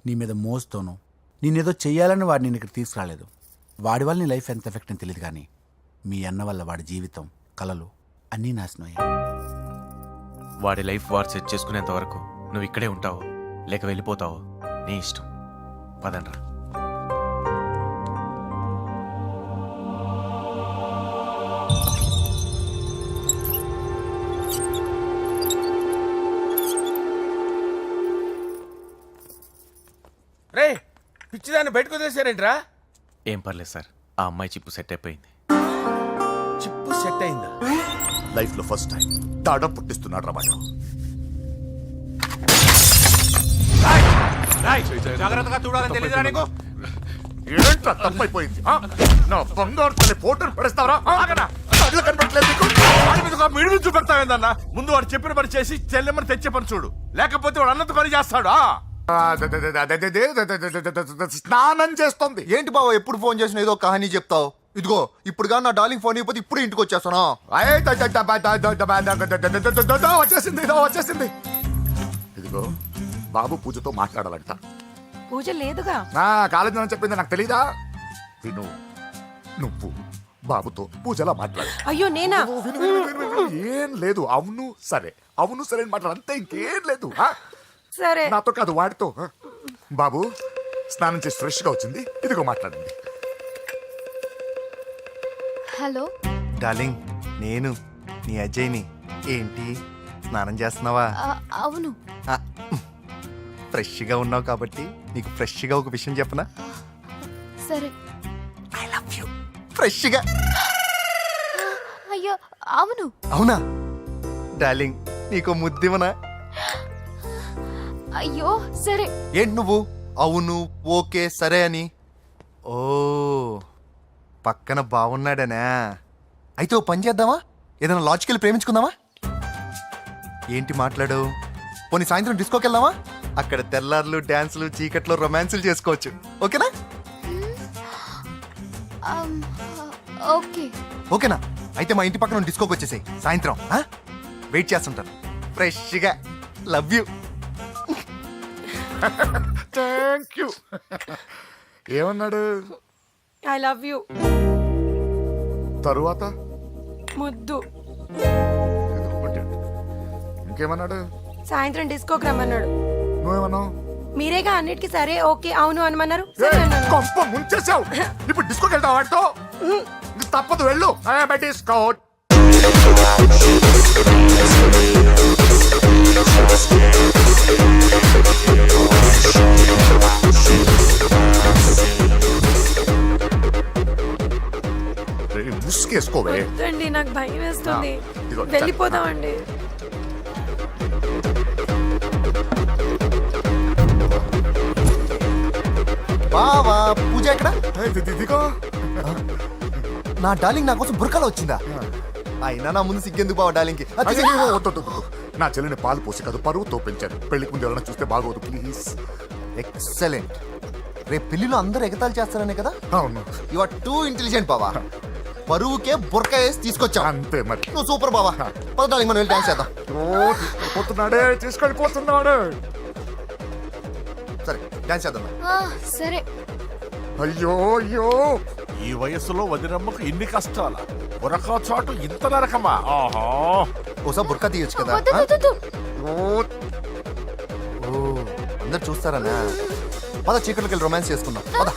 S4: నీ మీద మోస్తోను నేనేదో చెయ్యాలని వాడు నేను ఇక్కడ తీసుకురాలేదు. వాడి వల్ల నీ లైఫ్ ఎంత ఎఫెక్ట్ అని తెలియదు, కానీ మీ అన్న వల్ల వాడి జీవితం, కలలు అన్నీ నాశనం అయ్యాయి.
S13: వాడి లైఫ్ వాడు సెట్ చేసుకునేంత వరకు నువ్వు ఇక్కడే ఉంటావు, లేక వెళ్ళిపోతావు, నీ ఇష్టం. పదండ్రా.
S5: రే, పిచ్చిదాన్ని బయటకు వదిలేశారేంట్రా?
S13: ఏం పర్లేదు సార్, ఆ అమ్మాయి చిప్పు సెట్ అయిపోయింది.
S5: చిప్పు సెట్ అయిందా?
S11: లైఫ్ లో ఫస్ట్ టైం తాడ పుట్టిస్తున్నాడు రా వాడు.
S2: జాగ్రత్తగా చూడాలని తెలియదురా నీకు?
S11: ఏంట్రా తప్పైపోయింది? నా బంగారు తల్లి ఫోటోలు పడేస్తావరా? కళ్ళు కనపడట్లేదు నీకు?
S6: వాడి మీద ఒక మిడిమి చూపెడతావేందన్నా? ముందు వాడు చెప్పిన పని చేసి చెల్లెమ్మని తెచ్చే పని చూడు, లేకపోతే వాడు అన్నది పని చేస్తాడు.
S11: స్నానం చేస్తుంది.
S8: ఏంటి బావ ఎప్పుడు ఫోన్ చేసిన ఏదో కహానీ చెప్తావు? ఇదిగో ఇప్పుడు నా డార్లింగ్ ఫోన్ అయిపోతే ఇప్పుడు ఇంటికి వచ్చేస్తాను.
S11: వచ్చేసింది. ఇదిగో బాబు పూజతో మాట్లాడాలంట.
S7: పూజ లేదుగా.
S11: కాలేజీ అని చెప్పింది నాకు తెలీదా? విను, నువ్వు బాబుతో పూజలా మాట్లాడు.
S7: అయ్యో నేనా?
S11: ఏం లేదు. అవును సరే అని మాట్లాడు, అంతే, ఇంకేం లేదు.
S7: సరే,
S11: నాతో కాదు వాడితో. బాబు స్నానం చేసి ఫ్రెష్ గా వచ్చింది, ఇదిగో మాట్లాడండి.
S10: హలో
S8: డార్లింగ్, నేను నీ అజయ్ని. ఏంటి స్నానం చేస్తున్నావా?
S10: అవును.
S8: ఫ్రెష్గా ఉన్నావు కాబట్టి నీకు ఫ్రెష్గా ఒక విషయం చెప్పనా?
S10: సరే.
S8: I love you. ఫ్రెష్గా.
S10: అయ్యో అవును.
S8: అవునా డార్లింగ్, నీకు ముద్దివనా?
S10: అయ్యో సరే.
S8: ఏంటి నువ్వు అవును ఓకే సరే అని? ఓ, పక్కన బాగున్నాడనా? అయితే ఓ పని చేద్దామా? ఏదైనా లాజికల్ ప్రేమించుకుందామా? ఏంటి మాట్లాడు? పోనీ సాయంత్రం డిస్కోకి వెళ్దామా? అక్కడ తెల్లార్లు డాన్సులు, చీకట్లో రొమాన్సులు చేసుకోవచ్చు. ఓకేనా?
S10: ఓకే.
S8: ఓకేనా? అయితే మా ఇంటి పక్కన డిస్కోకి వచ్చేసాయి సాయంత్రం. వెయిట్ చేస్తుంటాను ఫ్రెష్గా. Love you.
S11: Thank you. ఏమన్నాడు?
S7: I love you.
S11: తరువాత
S7: ముద్దు.
S11: ఇంకేమన్నాడు?
S7: సాయంత్రం డిస్కోకి రమ్మన్నాడు.
S11: నువ్వేమన్నావు?
S7: మీరేగా అన్నిటికీ సరే ఓకే అవును అనమన్నారు.
S11: కొంప ముంచేసావు. ఇప్పుడు డిస్కోకి వెళ్తావు వాడితో? తప్పదు వెళ్ళు డిస్కౌంట్. ముసుకేసుకోవే.
S7: వద్దండి, నాకు భయం వేస్తుంది.
S11: ఇదిగో,
S7: వెళ్ళిపోదామండి.
S8: బావా పూజ ఎక్కడ?
S11: ఇదిగో
S8: నా డార్లింగ్ నా కోసం బుర్కాలో వచ్చిందా? అయినా నా ముందు సిగ్గెందుకు బావా డార్లింగ్కి?
S11: అయ్యో, వద్దు, వద్దు, వద్దు. నా చెల్లిని పాలు పోసి కాదు పరువుతో పెంచాను. పెళ్లికి ముందు ఎవరైనా చూస్తే బాగోదు ప్లీజ్.
S8: ఎక్సలెంట్. రేపు పెళ్లిలో అందరూ ఎగతాళి చేస్తారనే కదా?
S11: అవును,
S8: యు ఆర్ టూ ఇంటెలిజెంట్ బావా. పరువుకే బుర్కా వేసి తీసుకొచ్చా.
S11: అంతే మరి.
S8: నువ్వు సూపర్ బావా. పద డార్లింగ్ మనం వెళ్ళి డాన్స్ చేద్దాం.
S11: తీసుకెళ్ళిపోతున్నాడే తీసుకెళ్ళిపోతున్నాడు.
S8: సరే డాన్స్ చేద్దాం.
S10: సరే.
S11: అయ్యో అయ్యో,
S6: ఈ వయస్సులో వదినమ్మకు ఇన్ని కష్టాల ఒరకా చాటు ఇంత నరకమా? ఆహా,
S8: ఓసారి బుర్కా తీయొచ్చు కదా?
S10: వద్దు, వద్దు, వద్దు.
S8: ఓ అందరు చూస్తారనా? పద చీకట్లోకి వెళ్ళి రొమాన్స్ చేసుకుందాం. పద.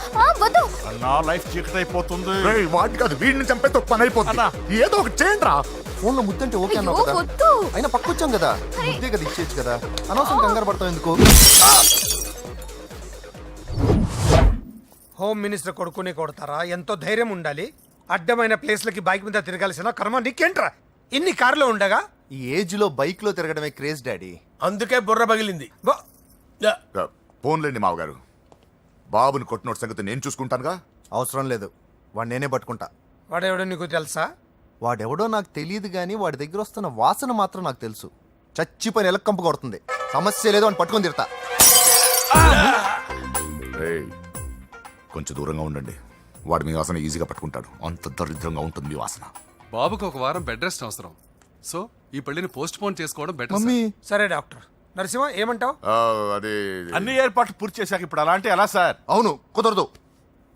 S10: వద్దు.
S6: నా లైఫ్ చీకటి అయిపోతుంది.
S11: రేయ్, వాటి కాదు వీడిని చంపేస్తే ఒక పని అయిపోతుంది. ఏదో ఒకటి చేయండి రా.
S8: ఫోన్లో ముద్దంటే ఓకే అన్నావు
S10: అయ్యో,
S8: కదా?
S10: వద్దు.
S8: అయినా పక్కొచ్చాం కదా, ముద్దే కదా ఇచ్చేయచ్చు కదా. అనవసరం కంగారు పడతావు ఎందుకు?
S1: హోమ్ మినిస్టర్ కొడుకునే కొడతారా? ఎంతో ధైర్యం ఉండాలి. అడ్డమైన ప్లేస్లకి బైక్ మీద తిరగాల్సిన కర్మ నీకేంట్రా? ఇన్ని కార్లో ఉండగా
S8: ఈ ఏజ్ లో బైక్ లో తిరగడమే క్రేజ్ డాడీ.
S5: అందుకే బుర్ర పగిలింది.
S1: బా-
S5: యా.
S11: ఫోన్లేండి మావగారు. బాబుని కొట్టినోటి సంగతి నేను చూసుకుంటానుగా.
S8: అవసరం లేదు, వాడు నేనే పట్టుకుంటా.
S1: వాడెవడో నీకు తెలుసా?
S8: వాడెవడో నాకు తెలియదు కానీ వాడి దగ్గర వస్తున్న వాసన మాత్రం నాకు తెలుసు. చచ్చిపోయిన ఎలక కంపు కొడుతుంది. సమస్య లేదు అని పట్టుకొని తిడతా.
S11: రేయ్, కొంచెం దూరంగా ఉండండి. వాడు మీ వాసన ఈజీగా పట్టుకుంటాడు. అంత దరిద్రంగా ఉంటుంది మీ వాసన.
S2: బాబుకి ఒక వారం బెడ్ రెస్ట్ అవసరం. సో ఈ పెళ్లిని పోస్ట్ పోన్ చేసుకోవడం బెటర్.
S8: మమ్మీ
S1: సరే డాక్టర్ నరసింహ ఏమంటావు?
S11: అదే
S6: అన్ని ఏర్పాట్లు పూర్తి చేశాక ఇప్పుడు అలాంటి ఎలా సార్?
S8: అవును కుదరదు.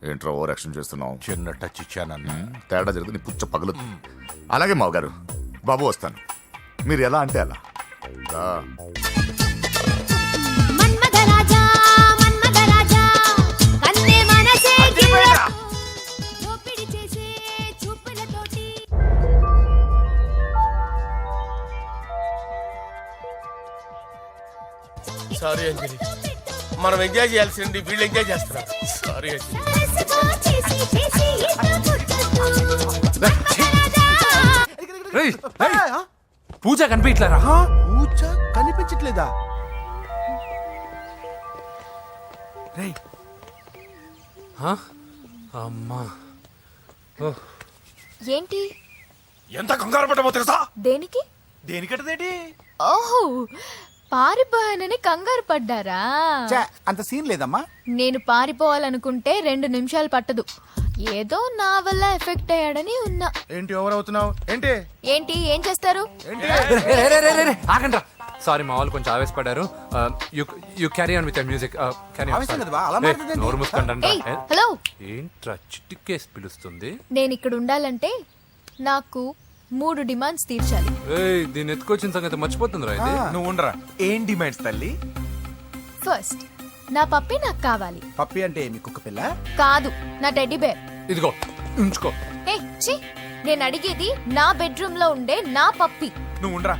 S11: ఏంట్రా ఓవర్ యాక్షన్ చేస్తున్నావు?
S6: చిన్న టచ్ ఇచ్చానన్న.
S11: తేడా జరిగితే నీ పుచ్చ పగలు. అలాగే మావగారు, బాబు వస్తాను. మీరు ఎలా అంటే అలా. రా.
S9: మన్మథరాజా మన్మథరాజా కన్నే మనసే దోపిడి చేసే చూపులతోటి.
S5: సారీ అంజలి, మనం ఎంజాయ్ చేయాల్సింది వీళ్ళు ఎంజాయ్ చేస్తున్నారు. సారీ అంజలి.
S3: రేయ్, పూజ కనిపించట్లేరా?
S4: పూజ కనిపించట్లేదా? రేయ్,
S3: అమ్మా
S10: ఏంటి?
S6: ఎంత కంగారు పడ్డమో తెలుసా?
S10: దేనికి?
S6: దేనికటదేటి?
S10: ఓహో, పారిపోయానని కంగారు పడ్డారా?
S4: ఛే, అంత సీన్ లేదమ్మా.
S10: నేను పారిపోవాలనుకుంటే 2 నిమిషాలు పట్టదు. ఏదో నా వల్ల ఎఫెక్ట్ అయ్యాడని ఉన్నా.
S4: ఏంటి ఓవర్ అవుతున్నావు? ఏంటి
S10: ఏంటి ఏం చేస్తారు?
S3: ఆగండ్రా. సారీ మా వాళ్ళు కొంచెం ఆవేశపడ్డారు. You carry on with music.
S4: ఆవేశం కదా బా, అలా మాట్లాడేదేంటి?
S3: నోరు మూసుకుంటా.
S10: ఏయ్, హలో.
S3: ఏంట్రా చిటికేసి పిలుస్తుంది?
S10: నేను ఇక్కడ ఉండాలంటే నాకు 3 డిమాండ్స్ తీర్చాలి.
S3: ఏయ్, దీన్ని ఎత్తుకొచ్చిన సంగతి మర్చిపోతుందిరా ఇది.
S6: నువ్వు ఉండరా. ఏం డిమాండ్స్ తల్లి?
S10: ఫస్ట్, నా పప్పి నాకు కావాలి.
S4: పప్పి అంటే మీ కుక్క పిల్ల?
S10: కాదు, నా టెడ్డీ బేర్.
S3: ఇదిగో ఉంచుకో.
S10: ఛీ, నేను అడిగేది నా బెడ్రూమ్ లో ఉండే నా పప్పి.
S6: నువ్వు ఉండరా.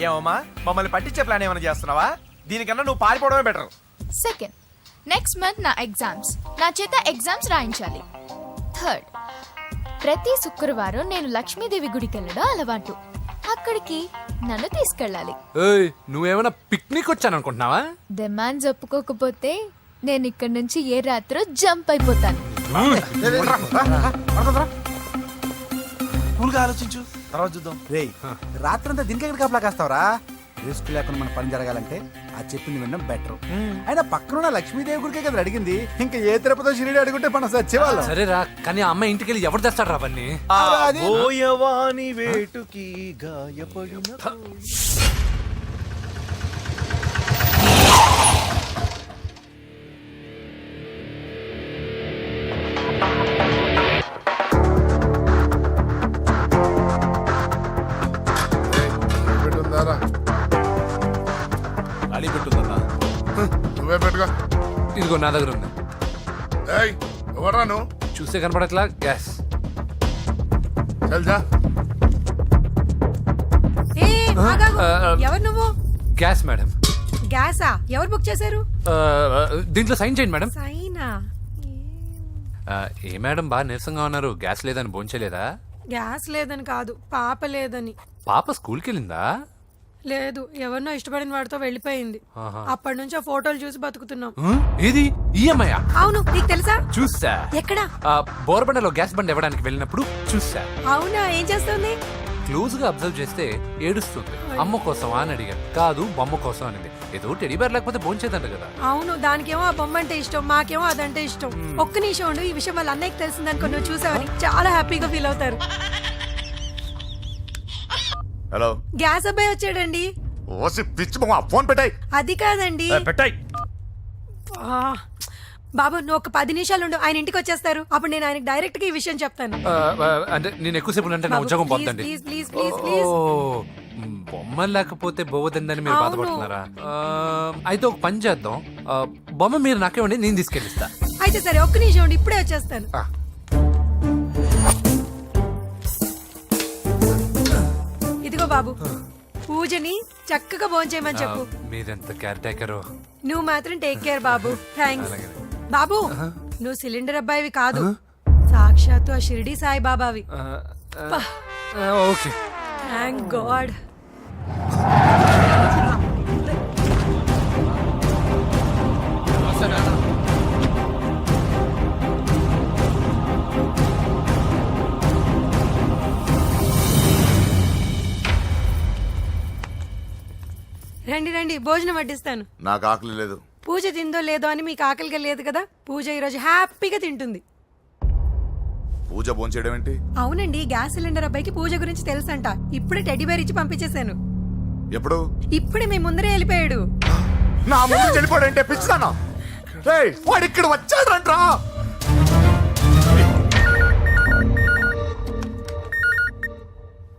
S6: ఏమమ్మా, మమ్మల్ని పట్టించే ప్లాన్ ఏమైనా చేస్తున్నావా? దీనికన్నా నువ్వు పారిపోవడమే బెటర్.
S10: సెకండ్, నెక్స్ట్ మంత్ నా ఎగ్జామ్స్, నా చేత ఎగ్జామ్స్ రాయించాలి. థర్డ్, ప్రతి శుక్రవారం నేను లక్ష్మీదేవి గుడికి వెళ్ళడం అలవాటు. అక్కడికి నన్ను తీసుకెళ్ళాలి.
S3: ఏయ్, నువ్వేమైనా పిక్నిక్ వచ్చాను అనుకుంటున్నావా?
S10: డిమాండ్స్ ఒప్పుకోకపోతే నేను ఇక్కడ నుంచి ఏ రాత్రో జంప్ అయిపోతాను.
S6: కూల్గా ఆలోచించు, తర్వాత చూద్దాం.
S4: రేయ్, రాత్రంతా దీనికి ఎక్కడ కాపలా కాస్తావరా? రిస్క్ లేకుండా మన పని జరగాలంటే ఆ చెప్పింది వినడం బెటర్. అయినా పక్కన లక్ష్మీదేవి గుడికే కదా అడిగింది. ఇంకా ఏ తిరుపతి షిరిడి అడుగుంటే మనం సచ్చేవాళ్ళం.
S3: సరేరా, కానీ ఆ అమ్మాయి ఇంటికి వెళ్ళి ఎవరు తెస్తాడు రా అవన్నీ?
S6: బోయవాని వేటుకి గాయపడిన అడి పెట్టుందన్నా.
S11: నువ్వే పెట్టుగా.
S3: ఇదిగో నా దగ్గర ఉంది.
S11: ఎవరా నువ్వు?
S3: చూస్తే కనపడట్లా? గ్యాస్.
S11: చల్ జా.
S7: ఎవరు నువ్వు?
S3: Gas madam.
S7: గ్యాసా? ఎవరు బుక్ చేశారు?
S3: దీంట్లో సైన్ చేయండి మేడం.
S7: సైనా?
S3: ఏ మేడం బాగా నీరసంగా ఉన్నారు, గ్యాస్ లేదని భోంచలేదా?
S7: గ్యాస్ లేదని కాదు, పాప లేదని.
S3: పాప స్కూల్కి వెళ్ళిందా?
S7: లేదు, ఎవరినో ఇష్టపడిన వాడితో వెళ్ళిపోయింది.
S3: ఆహా.
S7: అప్పటి నుంచి ఆ ఫోటోలు చూసి బతుకుతున్నాం.
S3: ఏది ఈఎంఐ?
S7: అవును, నీకు తెలుసా?
S3: చూసా.
S7: ఎక్కడ?
S3: బోర్బండలో గ్యాస్ బండ్ ఇవ్వడానికి వెళ్ళినప్పుడు చూసా.
S7: అవునా, ఏం చేస్తుంది?
S3: క్లోజ్ గా అబ్జర్వ్ చేస్తే ఏడుస్తుంది. అమ్మ కోసం అని అడిగాను, కాదు బొమ్మ కోసం అనింది. ఏదో టెడీ బేర్ లేకపోతే భోంచేదంట కదా.
S7: అవును, దానికేమో ఆ బొమ్మ అంటే ఇష్టం, మాకేమో అదంటే ఇష్టం. ఒక్క నిమిషం ఉండు, ఈ విషయం వాళ్ళ అన్నయ్యకి తెలిసిందనుకో, నువ్వు చూసావని చాలా హ్యాపీగా ఫీల్ అవుతారు.
S11: హలో,
S7: గ్యాస్ అబ్బాయి వచ్చాడండి.
S11: ఓసి పిచ్చి మొహం, ఫోన్ పెట్టాయి.
S7: అది కాదండి.
S5: పెట్టాయి.
S7: ఆ, బాబు నువ్వు ఒక 10 నిమిషాలు ఉండు, ఆయన ఇంటికి వచ్చేస్తారు. అప్పుడు నేను ఆయనకి డైరెక్ట్ గా ఈ విషయం చెప్తాను.
S3: అంటే నేను ఎక్కువసేపు అంటే నా
S7: బాబు,
S3: ఉద్యోగం
S7: ప్లీజ్,
S3: పోతుందండి.
S7: Please, please, please, please.
S3: బొమ్మ లేకపోతే బోవదందని మీరు
S7: అవును.
S3: బాధపడుతున్నారా? అయితే ఒక పని చేద్దాం, బొమ్మ మీరు నాకేమండి, నేను తీసుకెళ్ళిస్తా.
S7: అయితే సరే, ఒక్క నిమిషం ఉండి ఇప్పుడే వచ్చేస్తాను. ఇదిగో బాబు, పూజని చక్కగా భోంచేయమని చెప్పు.
S3: మీరెంత కేర్ టేకరు.
S7: నువ్వు మాత్రం టేక్ కేర్ బాబు. థ్యాంక్స్. బాబు, నువ్వు సిలిండర్ అబ్బాయివి కాదు, సాక్షాత్తు ఆ షిరిడి సాయి బాబావి.
S3: ఓకే.
S7: Thank God. రండి రండి, భోజనం వడ్డిస్తాను.
S11: నాకు ఆకలి లేదు.
S7: పూజ తిందో లేదో అని మీకు ఆకలిగా లేదు కదా, పూజ ఈరోజు హ్యాపీగా తింటుంది.
S11: పూజ భోంచేయడం ఏంటి?
S7: అవునండి, గ్యాస్ సిలిండర్ అబ్బాయికి పూజ గురించి తెలుసంట. ఇప్పుడే టెడ్డీ బేర్ ఇచ్చి పంపించేశాను.
S11: ఎప్పుడు?
S7: ఇప్పుడే మీ ముందరే వెళ్ళిపోయాడు.
S11: నా ముందు చెడిపోయాడు అంటే పిచ్చిదానా? రేయ్, వాడు ఇక్కడ వచ్చాడంట్రా.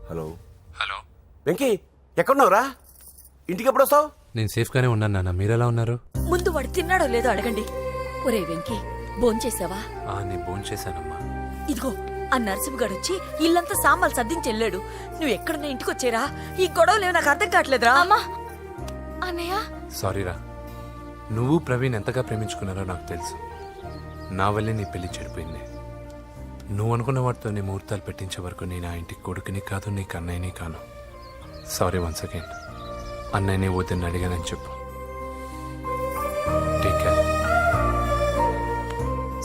S5: హలో
S3: హలో
S5: వెంకీ, ఎక్కడున్నావురా? ఇంటికి ఎప్పుడు వస్తావు?
S3: నేను సేఫ్ గానే ఉన్నాను నాన్న, మీరెలా ఉన్నారు?
S7: ముందు వాడు తిన్నాడో లేదో అడగండి. ఒరే వెంకీ, భోంచేసావా?
S3: నేను భోంచేశానమ్మా.
S7: ఇదిగో, ఆ నరసింహగాడు వచ్చి ఇల్లంతా సామాన్లు సర్దించి వెళ్ళాడు. నువ్వు ఎక్కడున్నా ఇంటికి వచ్చేరా. ఈ గొడవలేవు నాకు అర్థం కావట్లేదురా.
S10: అమ్మా, అన్నయ్య.
S3: సారీరా, నువ్వు ప్రవీణ్ ఎంతగా ప్రేమించుకున్నారో నాకు తెలుసు. నా వల్లే నీ పెళ్లి చెడిపోయింది. నువ్వు అనుకున్న వాటితో నీ ముహూర్తాలు పెట్టించే వరకు నేను ఆ ఇంటికి కొడుకుని కాదు, నీకు అన్నయ్యని కాను. Sorry once again. అన్నయ్యని వద్దని అడిగానని చెప్పు. Take care.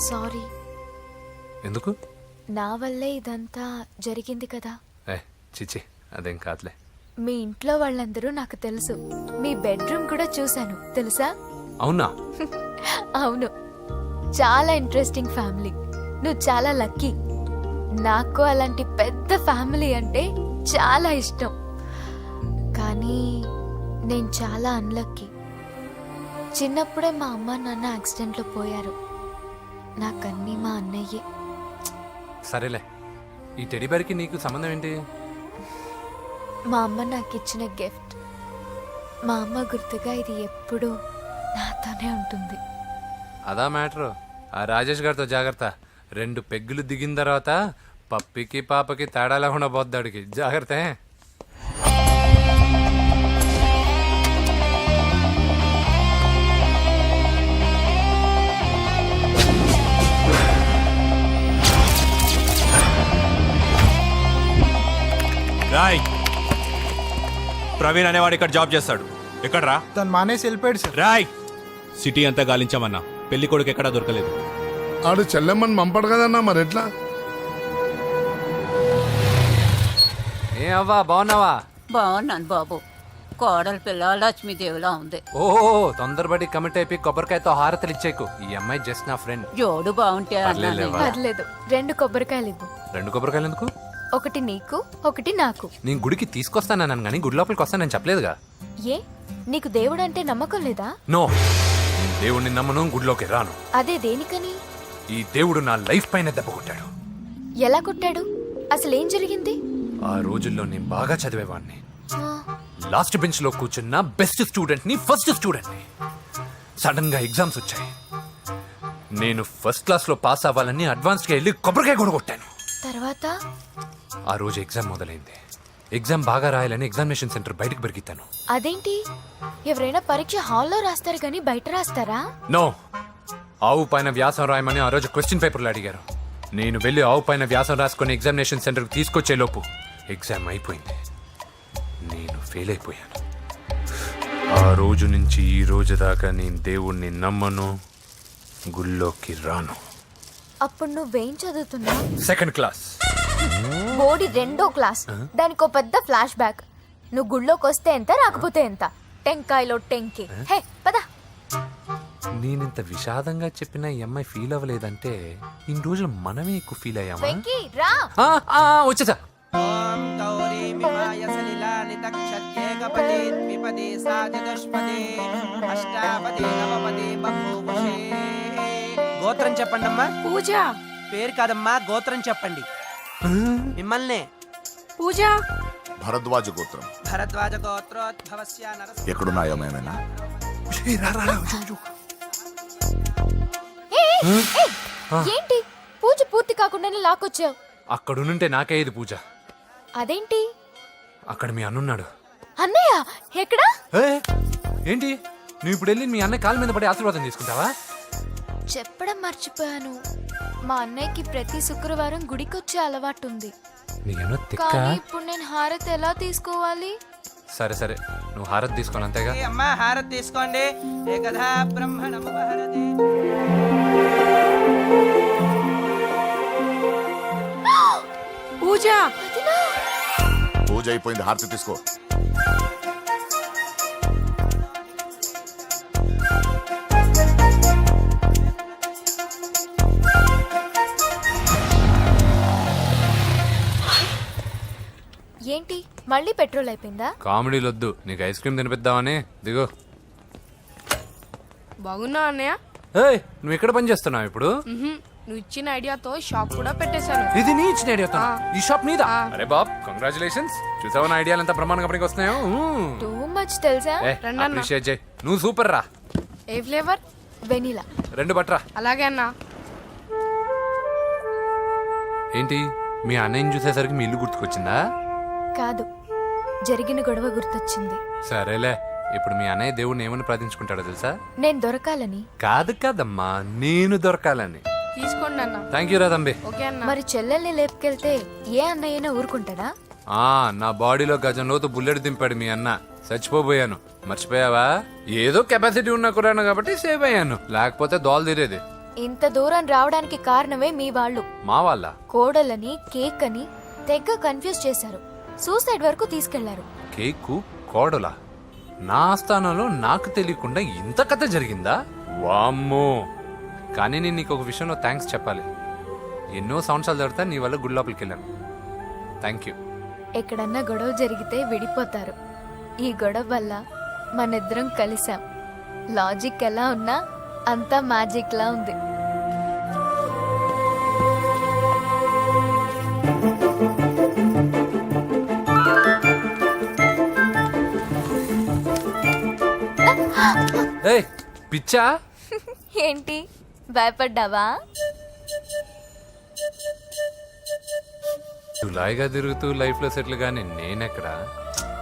S10: సారీ.
S3: ఎందుకు?
S10: నా వల్లే ఇదంతా జరిగింది కదా.
S3: చిచి, అదేం కాదులే.
S10: మీ ఇంట్లో వాళ్ళందరూ నాకు తెలుసు. మీ బెడ్రూమ్ కూడా చూశాను, తెలుసా?
S3: అవునా?
S10: అవును, చాలా ఇంట్రెస్టింగ్ ఫ్యామిలీ. నువ్వు చాలా లక్కీ. నాకు అలాంటి పెద్ద ఫ్యామిలీ అంటే చాలా ఇష్టం. కానీ నేను చాలా అన్లక్కీ. చిన్నప్పుడే మా అమ్మ నాన్న యాక్సిడెంట్లో పోయారు. నాకన్నీ మా అన్నయ్యే.
S3: సరేలే, ఈ టెడీబేర్కి నీకు సంబంధం ఏంటి?
S10: మా అమ్మ నాకు ఇచ్చిన గిఫ్ట్. మా అమ్మ గుర్తుగా ఇది ఎప్పుడూ నాతోనే ఉంటుంది.
S3: అదా మ్యాటరు. ఆ రాజేష్ గారితో జాగ్రత్త. 2 పెగ్గులు దిగిన తర్వాత పప్పికి పాపకి తేడా లేకుండా పోద్దాడికి. జాగ్రత్త.
S13: రాయ్, ప్రవీణ్ అనేవాడు ఇక్కడ జాబ్ చేస్తాడు. ఎక్కడ్రా?
S4: తను మానేసి వెళ్ళిపోయాడు సార్.
S13: రాయ్, సిటీ అంతా గాలించామన్నా, పెళ్లి కొడుకు ఎక్కడా దొరకలేదు.
S6: ఆడు చెల్లెమ్మని పంపడు కదన్నా, మరి ఎట్లా?
S3: ఏ అవ్వా, బాగున్నావా?
S12: బాగున్నాను బాబు. కోడల పిల్ల లక్ష్మీదేవిలా ఉంది.
S3: ఓహో, తొందరపడి కమిట్ అయిపోయి కొబ్బరికాయతో హారతలు ఇచ్చేకు. ఈ అమ్మాయి జస్ట్ నా ఫ్రెండ్.
S12: జోడు బాగుంటే
S3: పర్లేదులేవా?
S10: పర్లేదు, 2 కొబ్బరికాయలు ఇవ్వు.
S3: 2 కొబ్బరికాయలు ఎందుకు?
S10: ఒకటి నీకు, ఒకటి నాకు.
S3: నేను గుడికి తీసుకొస్తానన్నాను కానీ గుడి లోపలికి వస్తానని చెప్పలేదుగా.
S10: ఏ, నీకు దేవుడు అంటే నమ్మకం లేదా?
S3: నో, నేను దేవుడిని నమ్మను, గుడిలోకి రాను.
S10: అదే దేనికని?
S3: ఈ దేవుడు నా లైఫ్ పైన దెబ్బ కొట్టాడు.
S10: ఎలా కొట్టాడు? అసలేం జరిగింది?
S3: ఆ రోజుల్లో నేను బాగా చదివేవాడిని.
S10: ఆ,
S3: లాస్ట్ బెంచ్ లో కూర్చున్న బెస్ట్ స్టూడెంట్ ని, ఫస్ట్ స్టూడెంట్ ని. సడన్ గా ఎగ్జామ్స్ వచ్చాయి. నేను ఫస్ట్ క్లాస్ లో పాస్ అవ్వాలని అడ్వాన్స్ గా వెళ్ళి కొబ్బరికాయ కూడా కొట్టాను.
S10: తర్వాత
S3: ఆ రోజు ఎగ్జామ్ మొదలైంది. ఎగ్జామ్ బాగా రాయాలని ఎగ్జామినేషన్ సెంటర్ బయటకు పెరిగితాను.
S10: అదేంటి, ఎవరైనా పరీక్ష హాల్లో రాస్తారు కానీ బయట రాస్తారా?
S3: నో, ఆవు పైన వ్యాసం రాయమని ఆ రోజు క్వశ్చన్ పేపర్లు అడిగారు. నేను వెళ్ళి ఆవు పైన వ్యాసం రాసుకొని ఎగ్జామినేషన్ సెంటర్కి తీసుకొచ్చే లోపు ఎగ్జామ్ అయిపోయింది. నేను ఫెయిల్ అయిపోయాను. ఆ రోజు నుంచి ఈ రోజు దాకా నేను దేవుణ్ణి నమ్మను, గుళ్ళోకి రాను.
S10: అప్పుడు నువ్వేం చదువుతున్నావు?
S3: Second class.
S10: బోడి 2వ క్లాస్. దానికి పెద్ద ఫ్లాష్ బ్యాక్. నువ్వు గుళ్ళోకి వస్తే ఎంత, రాకపోతే ఎంత. టెంకాయలో టెంకి. హే పద.
S3: నేనింత విషాదంగా చెప్పినా ఈ అమ్మాయి ఫీల్ అవ్వలేదంటే ఇన్ని రోజులు మనమే ఎక్కువ ఫీల్ అయ్యామా?
S10: వెంకీ రా.
S3: వచ్చేసా.
S14: గోత్రం చెప్పండి అమ్మా.
S7: పూజ.
S14: పేరు కాదమ్మా, గోత్రం చెప్పండి. మిమ్మల్ని.
S7: పూజ.
S11: భరద్వాజ గోత్రం.
S14: భరద్వాజ గోత్రోద్భవస్య నరసింహ.
S11: ఎక్కడున్నాయో మేమేనా?
S10: ఏంటి పూజ పూర్తి కాకుండానే లాక్కొచ్చావు?
S3: అక్కడుంటే నాకే ఇది పూజ.
S10: అదేంటి?
S3: అక్కడ మీ అన్నున్నాడు.
S10: అన్నయ్య ఎక్కడా?
S3: ఏంటి నువ్వు ఇప్పుడు వెళ్ళి మీ అన్నయ్య కాళ్ళ మీద పడి ఆశీర్వాదం తీసుకుంటావా?
S10: చెప్పడం మర్చిపోయాను. మా అన్నయ్యకి ప్రతి శుక్రవారం గుడికొచ్చే అలవాటు ఉంది.
S3: నీకేమో తిక్క.
S10: కానీ ఇప్పుడు నేను హారతి ఎలా తీసుకోవాలి?
S3: సరే సరే, నువ్వు హారతి తీసుకోవాలి అంతేగా.
S14: అమ్మా హారతి తీసుకోండి. ఏకదా బ్రహ్మణం హారతి.
S7: పూజ.
S11: పూజ అయిపోయింది, హారతి తీసుకో.
S10: ఏంటి మళ్ళీ పెట్రోల్ అయిపోయిందా?
S3: కామెడీలు వద్దు, నీకు ఐస్ క్రీమ్ తినిపిద్దామని. దిగో.
S7: బాగున్నా అన్నయ్య?
S3: ఏయ్, నువ్వు ఎక్కడ పని చేస్తున్నావు ఇప్పుడు?
S7: నువ్వు ఇచ్చిన ఐడియాతో షాప్ కూడా పెట్టేశాను.
S3: ఇది నీ ఇచ్చిన ఐడియా? ఈ షాప్ నీదా? అరే బాబ్, కంగ్రాచులేషన్స్. చూసావా నా ఐడియాలు ఎంత బ్రహ్మాండంగా పనికి వస్తున్నాయో?
S10: టూ మచ్ తెలుసా?
S3: అప్రిషియేట్ చేయి. నువ్వు సూపర్ రా.
S7: ఏ ఫ్లేవర్?
S10: వెనీలా.
S3: 2 బట్రా.
S7: అలాగే అన్నా.
S3: ఏంటి మీ అన్నయ్యని చూసేసరికి మీ ఇల్లు గుర్తుకొచ్చిందా?
S10: కాదు, జరిగిన గొడవ గుర్తొచ్చింది.
S3: సరేలే, ఇప్పుడు మీ అన్నయ్య దేవుడిని ఏమని ప్రార్థించుకుంటాడో తెలుసా?
S10: నేను దొరకాలని.
S3: కాదు కాదమ్మా, నేను దొరకాలని.
S7: తీసుకోండి అన్న.
S3: థ్యాంక్ యూ రా తంబి.
S7: ఓకే అన్న.
S10: మరి చెల్లెల్ని లేపుకెళ్తే ఏ అన్నయ్యనా ఊరుకుంటాడా?
S3: నా బాడీలో గజం లోతు బుల్లెట్ దింపాడు మీ అన్న. చచ్చిపోబోయాను. మర్చిపోయావా? ఏదో కెపాసిటీ ఉన్న కురాను కాబట్టి సేవ్ అయ్యాను, లేకపోతే దోలు తీరేది.
S10: ఇంత దూరం రావడానికి కారణమే మీ వాళ్ళు.
S3: మా వాళ్ళ
S10: కోడలని కేక్ అని తెగ కన్ఫ్యూజ్ చేశారు. సూసైడ్ వరకు తీసుకెళ్లారు.
S3: కేకు కోడలా? నా ఆస్థానంలో నాకు తెలియకుండా ఇంత కథ జరిగిందా? వామ్మో. కానీ నేను నీకు ఒక విషయంలో థ్యాంక్స్ చెప్పాలి. ఎన్నో సంవత్సరాలు జరుగుతా నీ వల్ల గుడి లోపలికి వెళ్ళాను. Thank you.
S10: ఎక్కడన్నా గొడవ జరిగితే విడిపోతారు. ఈ గొడవ వల్ల మనిద్దరం కలిసాం. లాజిక్ ఎలా ఉన్నా అంతా మ్యాజిక్ లా ఉంది.
S3: ఏయ్ పిచ్చా?
S10: ఏంటి భయపడ్డావా?
S3: జులాయిగా తిరుగుతూ లైఫ్ లో సెటిల్ గానీ నేనెక్కడా,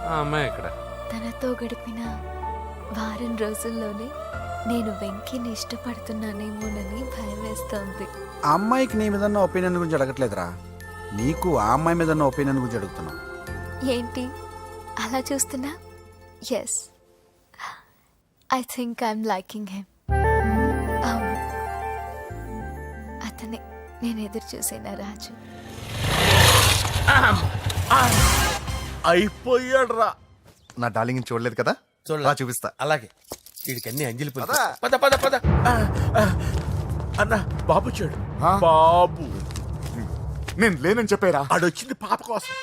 S3: ఆ అమ్మాయి ఎక్కడ?
S10: తనతో గడిపిన వారం రోజుల్లోనే నేను వెంకీని ఇష్టపడుతున్నానేమోనని భయం వేస్తోంది.
S4: ఆ అమ్మాయికి నీ మీద ఉన్న ఒపీనియన్ గురించి అడగట్లేదురా, నీకు ఆ అమ్మాయి మీద ఉన్న ఒపీనియన్ గురించి అడుగుతున్నా.
S10: ఏంటి అలా చూస్తున్నా? Yes, I think I'm liking him. అవును, అతనే నేను ఎదురు చూసిన రాజు.
S11: అయిపోయాడు రా.
S8: నా డార్లింగ్ చూడలేదు కదా?
S5: చూడలే.
S8: చూపిస్తా.
S5: అలాగే. వీడికి అన్ని అంజలి పులుసు. పద పద పద.
S6: అన్న బాబు చూడు, బాబు
S11: నేను లేనని చెప్పారా?
S6: ఆడొచ్చింది పాప కోసం.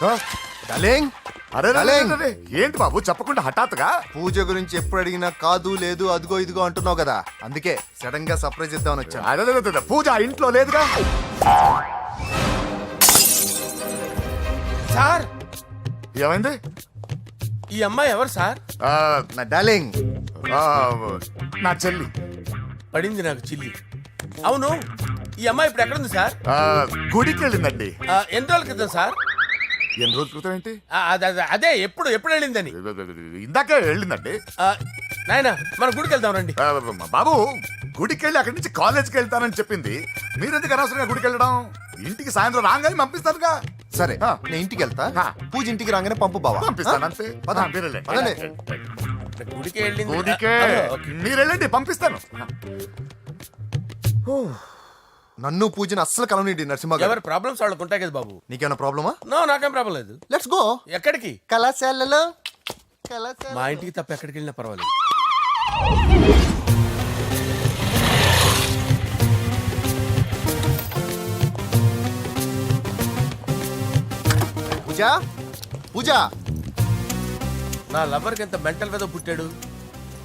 S8: డార్లింగ్,
S11: అరే అరే, ఏంటి బాబు చెప్పకుండా హఠాత్తుగా?
S8: పూజ గురించి ఎప్పుడు అడిగినా కాదు లేదు అదిగో ఇదిగో అంటున్నావు కదా, అందుకే సడన్ గా సర్ప్రైజ్ ఇద్దామని వచ్చాను.
S11: అదే పూజ ఆ ఇంట్లో లేదుగా.
S5: సార్,
S11: ఏమైంది?
S5: ఈ అమ్మాయి ఎవరు సార్?
S8: నా డార్లింగ్,
S11: నా చెల్లి.
S5: పడింది నాకు చిల్లి. అవును, ఈ అమ్మాయి ఇప్పుడు ఎక్కడుంది సార్?
S11: గుడికి వెళ్ళిందండి.
S5: ఎన్ని రోజుల క్రితం సార్?
S11: ఎన్ని రోజుల క్రితం ఏంటి?
S5: అదే ఎప్పుడు వెళ్ళిందని.
S11: ఇందాకే వెళ్ళిందండి.
S5: నాయనా మన గుడికి వెళ్దాం రండి.
S11: బాబు గుడికి వెళ్ళి అక్కడి నుంచి కాలేజ్కి వెళ్తానని చెప్పింది. మీరెందుకు అనవసరంగా గుడికి వెళ్ళడం? ఇంటికి సాయంత్రం రాగానే పంపిస్తారుగా.
S8: సరే నేను ఇంటికి వెళ్తా, పూజ ఇంటికి రాగానే పంపు బావా.
S11: పంపిస్తాను అంతే.
S8: పద.
S11: మీరెళ్ళండి.
S8: పదండి.
S5: గుడికి వెళ్ళింది.
S11: గుడికే మీరు వెళ్ళండి, పంపిస్తాను.
S8: నన్ను పూజని అస్సలు కలవనిండి నరసింహ గారు.
S5: ఎవరి ప్రాబ్లమ్స్ వాళ్ళకు ఉంటాయి కదా బాబు.
S8: నీకేమైనా ప్రాబ్లమా?
S5: నో, నాకేం ప్రాబ్లం లేదు.
S8: Let's go.
S5: ఎక్కడికి?
S8: కళాశాలలో.
S5: మా ఇంటికి తప్ప ఎక్కడికి వెళ్ళినా పర్వాలేదు.
S8: పూజ పూజ.
S5: నా లవర్కి ఎంత మెంటల్ మీద పుట్టాడు.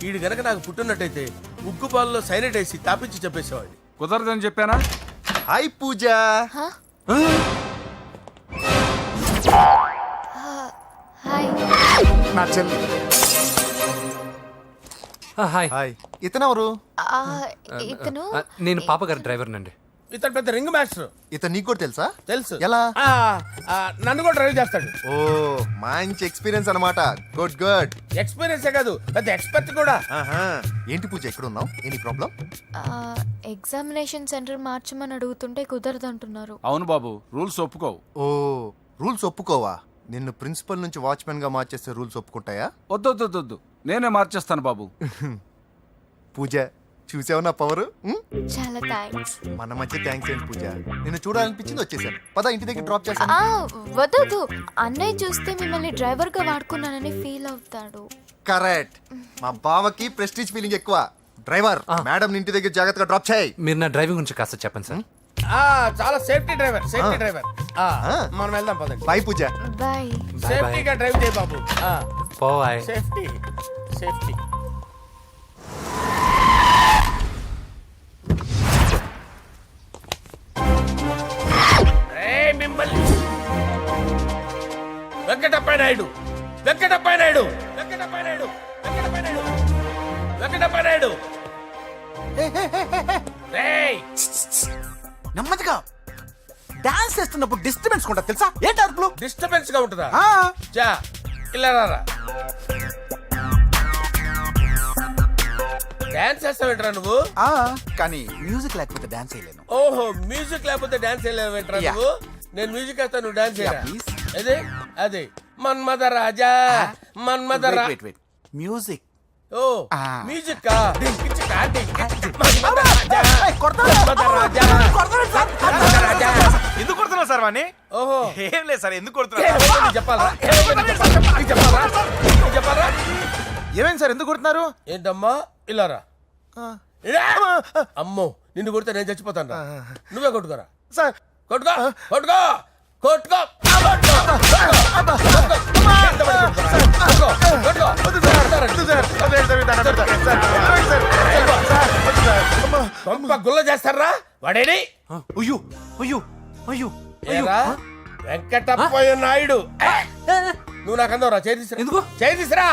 S5: వీడు గనక నాకు పుట్టినట్టయితే ఉగ్గు పాలలో సైనట్ వేసి తాపించి చెప్పేసేవాడిని.
S6: కుదరదని చెప్పానా?
S8: హాయ్ పూజ.
S10: హాయ్.
S11: నా చెల్లి.
S3: హాయ్.
S8: హాయ్. ఇతనెవరు?
S10: ఇతను
S3: నేను పాపగారి డ్రైవర్ నండి.
S5: ఇతను పెద్ద రింగ్ మాస్టర్.
S8: ఇతను నీకు కూడా తెలుసా?
S5: తెలుసు.
S8: ఎలా?
S5: నన్ను కూడా డ్రైవ్ చేస్తాడు.
S8: ఓ మంచి ఎక్స్పీరియన్స్ అన్నమాట. Good good.
S5: ఎక్స్పీరియన్సే కాదు, పెద్ద ఎక్స్పర్ట్ కూడా.
S8: ఏంటి పూజ ఎక్కడ ఉన్నావు? Any problem?
S10: ఎగ్జామినేషన్ సెంటర్ మార్చమని అడుగుతుంటే కుదరదంటున్నారు.
S6: అవును బాబు, రూల్స్ ఒప్పుకోవు.
S8: ఓ రూల్స్ ఒప్పుకోవా? నిన్ను ప్రిన్సిపల్ నుంచి వాచ్మెన్ గా మార్చేస్తే రూల్స్ ఒప్పుకుంటాయా?
S6: వద్దు, నేనే మార్చేస్తాను బాబు.
S8: పూజ చూసావు నా పవర్?
S10: చాలా థ్యాంక్స్.
S8: మన మధ్య థ్యాంక్స్ ఏంటి పూజ, నిన్ను చూడాలనిపించింది వచ్చేసాను. పద ఇంటి దగ్గర డ్రాప్ చేస్తాను.
S10: వద్దు, అన్నయ్య చూస్తే మిమ్మల్ని డ్రైవర్ గా వాడుకున్నానని ఫీల్ అవుతాడు.
S8: కరెక్ట్. మా బావకి ప్రెస్టీజ్ ఫీలింగ్ ఎక్కువ. డ్రైవర్ మేడం ఇంటి దగ్గర జాగ్రత్తగా డ్రాప్ చేయి.
S3: మీరు నా డ్రైవింగ్ గురించి కాస్త చెప్పండి సార్.
S5: చాలా సేఫ్టీ డ్రైవర్. మనం వెళ్దాం పదండి.
S8: బాయ్ పూజ.
S10: బాయ్.
S5: సేఫ్టీగా డ్రైవ్ చేయి బాబు.
S3: పోవాయ్.
S5: సేఫ్టీ. మిమ్మల్ని వెంకటప్ప నాయుడు.
S4: నెమ్మదిగా డాన్స్ చేస్తున్నప్పుడు డిస్టర్బెన్స్ ఉంటా తెలుసా? ఏంటి అరుపులు?
S5: డిస్టర్బెన్స్ గా ఉంటుందా? చా ఇలా రారా. డాన్స్ చేస్తావేంట్రా నువ్వు?
S4: కానీ మ్యూజిక్ లేకపోతే డాన్స్ చేయలేను.
S5: ఓహో, మ్యూజిక్ లేకపోతే డాన్స్ చేయలేవేంట్రా నువ్వు? నేను మ్యూజిక్ వేస్తాను, నువ్వు డాన్స్ చేయరా? అదే మన్మద రాజా.
S4: మ్యూజిక్.
S5: ఓ మ్యూజిక్ కా?
S6: ఎందుకు కొడుతున్నా సార్ వాణ్ణి?
S5: ఓహో,
S6: ఏం లేదు సార్, ఎందుకు కొడుతున్నా?
S5: చెప్పాలా?
S6: ఏమైంది సార్, ఎందుకు కొడుతున్నారు?
S5: ఏంటమ్మా ఇలా రా. అమ్మో, నిన్ను కొడితే నేను చచ్చిపోతాను. నువ్వే కొట్టుకోరా.
S6: సార్
S5: కొట్టుకో. గుల్ల చేస్తారా వాడేడి? వెంకటప్పయ్య నాయుడు. నువ్వు నాకు అందవరా? చేయి తీసురా.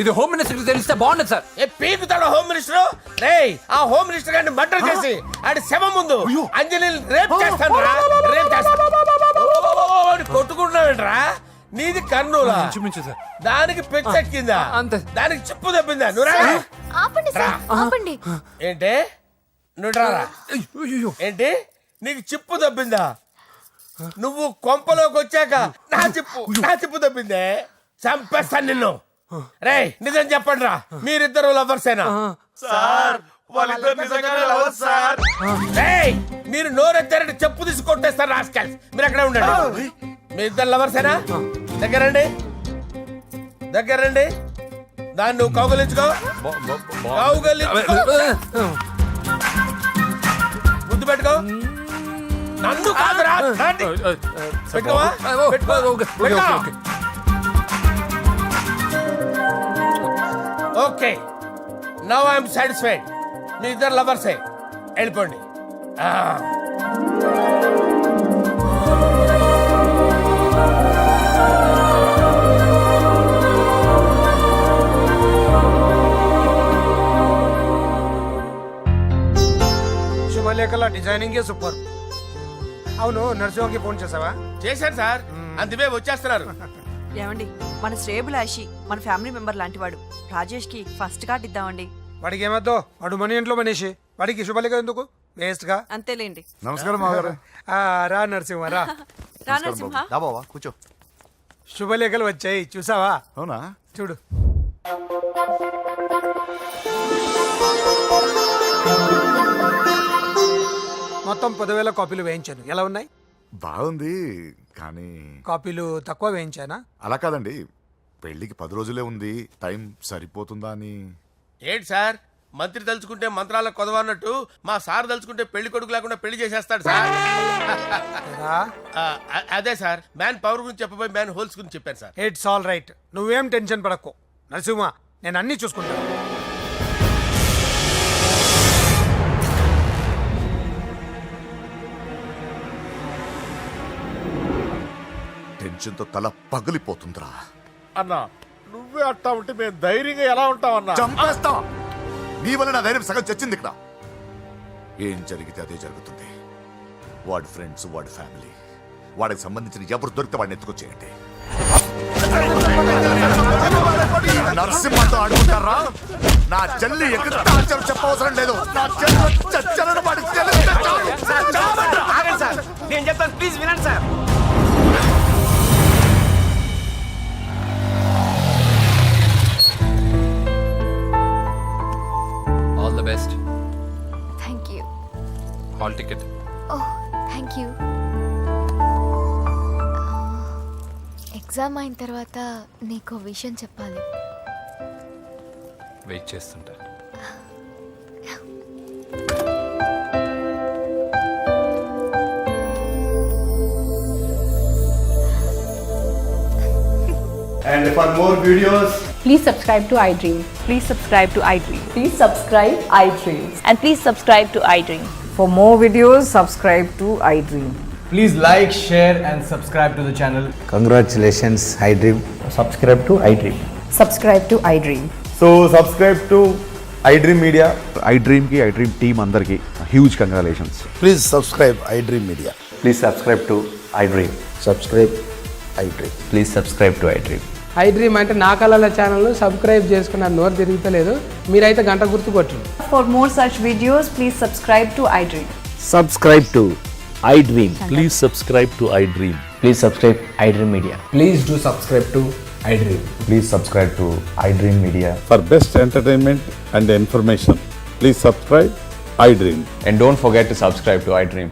S3: ఇది హోమ్ మినిస్టర్ తెలిస్తే బాగుండదు సార్.
S5: పీకుతాడు home minister. రేయ్, ఆ హోమ్ మినిస్టర్ గారిని మర్డర్ చేసి ఆడి శవం ముందు అంజలి రేప్ చేస్తాను. కొట్టుకుంటున్నావేంట్రా? నీది కర్నూలా? దానికి పెచ్చెక్కిందా? దానికి చిప్పు దెబ్బిందా?
S10: ఆపండి.
S5: ఏంటి నువ్వు రారా? ఏంటి నీకు చిప్పు దెబ్బిందా? నువ్వు కొంపలోకి వచ్చాక నా చిప్పు దెబ్బిందే. చంపేస్తాను నిన్ను. రేయ్, నిజం చెప్పండి రా, మీరిద్దరు లవర్సేనా?
S6: సార్ వాళ్ళిద్దరు నిజంగానే లవర్స్ సార్.
S5: రేయ్, మీరు నోరెత్తారంటే చెప్పు తీసి కొట్టేస్తారు రాస్కల్స్. మీరు అక్కడే ఉండండి. మీ ఇద్దరు లవర్సేనా? దగ్గరండి. దాన్ని నువ్వు కౌగలించుకో. ముద్దు పెట్టుకో. నన్ను కాదురా. పెట్టుకోవా? Okay, now I'm satisfied. మీ ఇద్దరు లవర్సే, వెళ్ళిపోండి.
S1: Designing super. అవును, నరసింహకి ఫోన్ చేసావా?
S5: చేశాను సార్, అందువే వచ్చేస్తున్నారు.
S7: ఏమండి, మన శ్రేబులాషి మన ఫ్యామిలీ మెంబర్ లాంటివాడు. రాజేష్ కి ఫస్ట్ కార్డ్ ఇద్దామండి.
S1: వాడికి ఏమద్దో, వాడు మన ఇంట్లో మనిషి, వాడికి శుభలేఖ ఎందుకు వేస్ట్ గా.
S7: అంతేలేండి.
S11: నమస్కారం మామగారు.
S1: రా నరసింహ రా.
S7: రా నరసింహ.
S8: రా బావా కూర్చో.
S1: శుభలేఖలు వచ్చాయి చూసావా?
S11: అవునా?
S1: చూడు. మొత్తం 10,000 కాపీలు వేయించాను. ఎలా ఉన్నాయి?
S11: బాగుంది, కానీ
S1: కాపీలు తక్కువ వేయించానా?
S11: అలా కాదండి, పెళ్లికి 10 రోజులే ఉంది, టైం సరిపోతుందా అని.
S5: ఏంటి సార్, మంత్రి తలుచుకుంటే మంత్రాలకు కొదవన్నట్టు మా సార్ తలుచుకుంటే పెళ్లి కొడుకు లేకుండా పెళ్లి చేసేస్తాడు సార్.
S1: రా.
S5: అదే సార్, మ్యాన్ పవర్ గురించి చెప్పబోయి మ్యాన్ హోల్స్ గురించి చెప్పాను సార్.
S1: It's all right. నువ్వేం టెన్షన్ పడకు నరసింహ, నేను అన్ని చూసుకుంటాను.
S11: టెన్షన్తో తల పగిలిపోతుందిరా.
S6: అన్నా నువ్వే అట్టా ఉంటే మేము ధైర్యంగా ఎలా ఉంటామన్నా?
S11: చంపేస్తాం. నీ వల్ల నా ధైర్యం సగం చచ్చింది ఇక్కడ. ఏం జరిగితే అదే జరుగుతుంది. వాడి ఫ్రెండ్స్, వాడి ఫ్యామిలీ, వాడికి సంబంధించిన ఎవరు దొరికితే వాడిని ఎత్తుకొచ్చేయండి. నరసింహతో ఆడుకుంటారా? నా చెల్లి ఎక్కడ చెప్పవసరం లేదు. నా చెల్లి చచ్చలను వాడి చెల్లి
S14: సార్, నేను చెప్తాను, ప్లీజ్ వినండి sir.
S3: All the best.
S10: Thank you.
S3: Hall ticket.
S10: Oh, thank you. Exam అయిన తర్వాత నీకు విషయం చెప్పాలి.
S3: వెయిట్ చేస్తుంటా.
S6: And for more videos,
S12: Please subscribe to iDream.
S7: Please subscribe to iDream.
S12: Please subscribe iDream.
S7: And please subscribe to iDream.
S14: For more videos, subscribe to iDream. Please like, share and subscribe to the channel.
S8: Congratulations iDream.
S14: Subscribe to iDream.
S12: Subscribe to iDream.
S6: so subscribe to iDream Media. iDream ki iDream team andarki huge congratulations.
S8: Please subscribe iDream media.
S6: Please subscribe to iDream.
S8: Subscribe iDream.
S6: Please subscribe to iDream.
S14: iDream అంటే నా కళల channel subscribe చేసుకున్న నోరు తిరుగుతలేదు. మీరైతే గంట గుర్తు కొట్టండి.
S12: For more such videos, please subscribe to iDream.
S6: Subscribe to iDream. Please subscribe to iDream.
S14: Please subscribe iDream Media. Please do subscribe to iDream.
S6: Please subscribe to iDream Media. For best entertainment and information, please subscribe iDream.
S14: And don't forget to subscribe to iDream.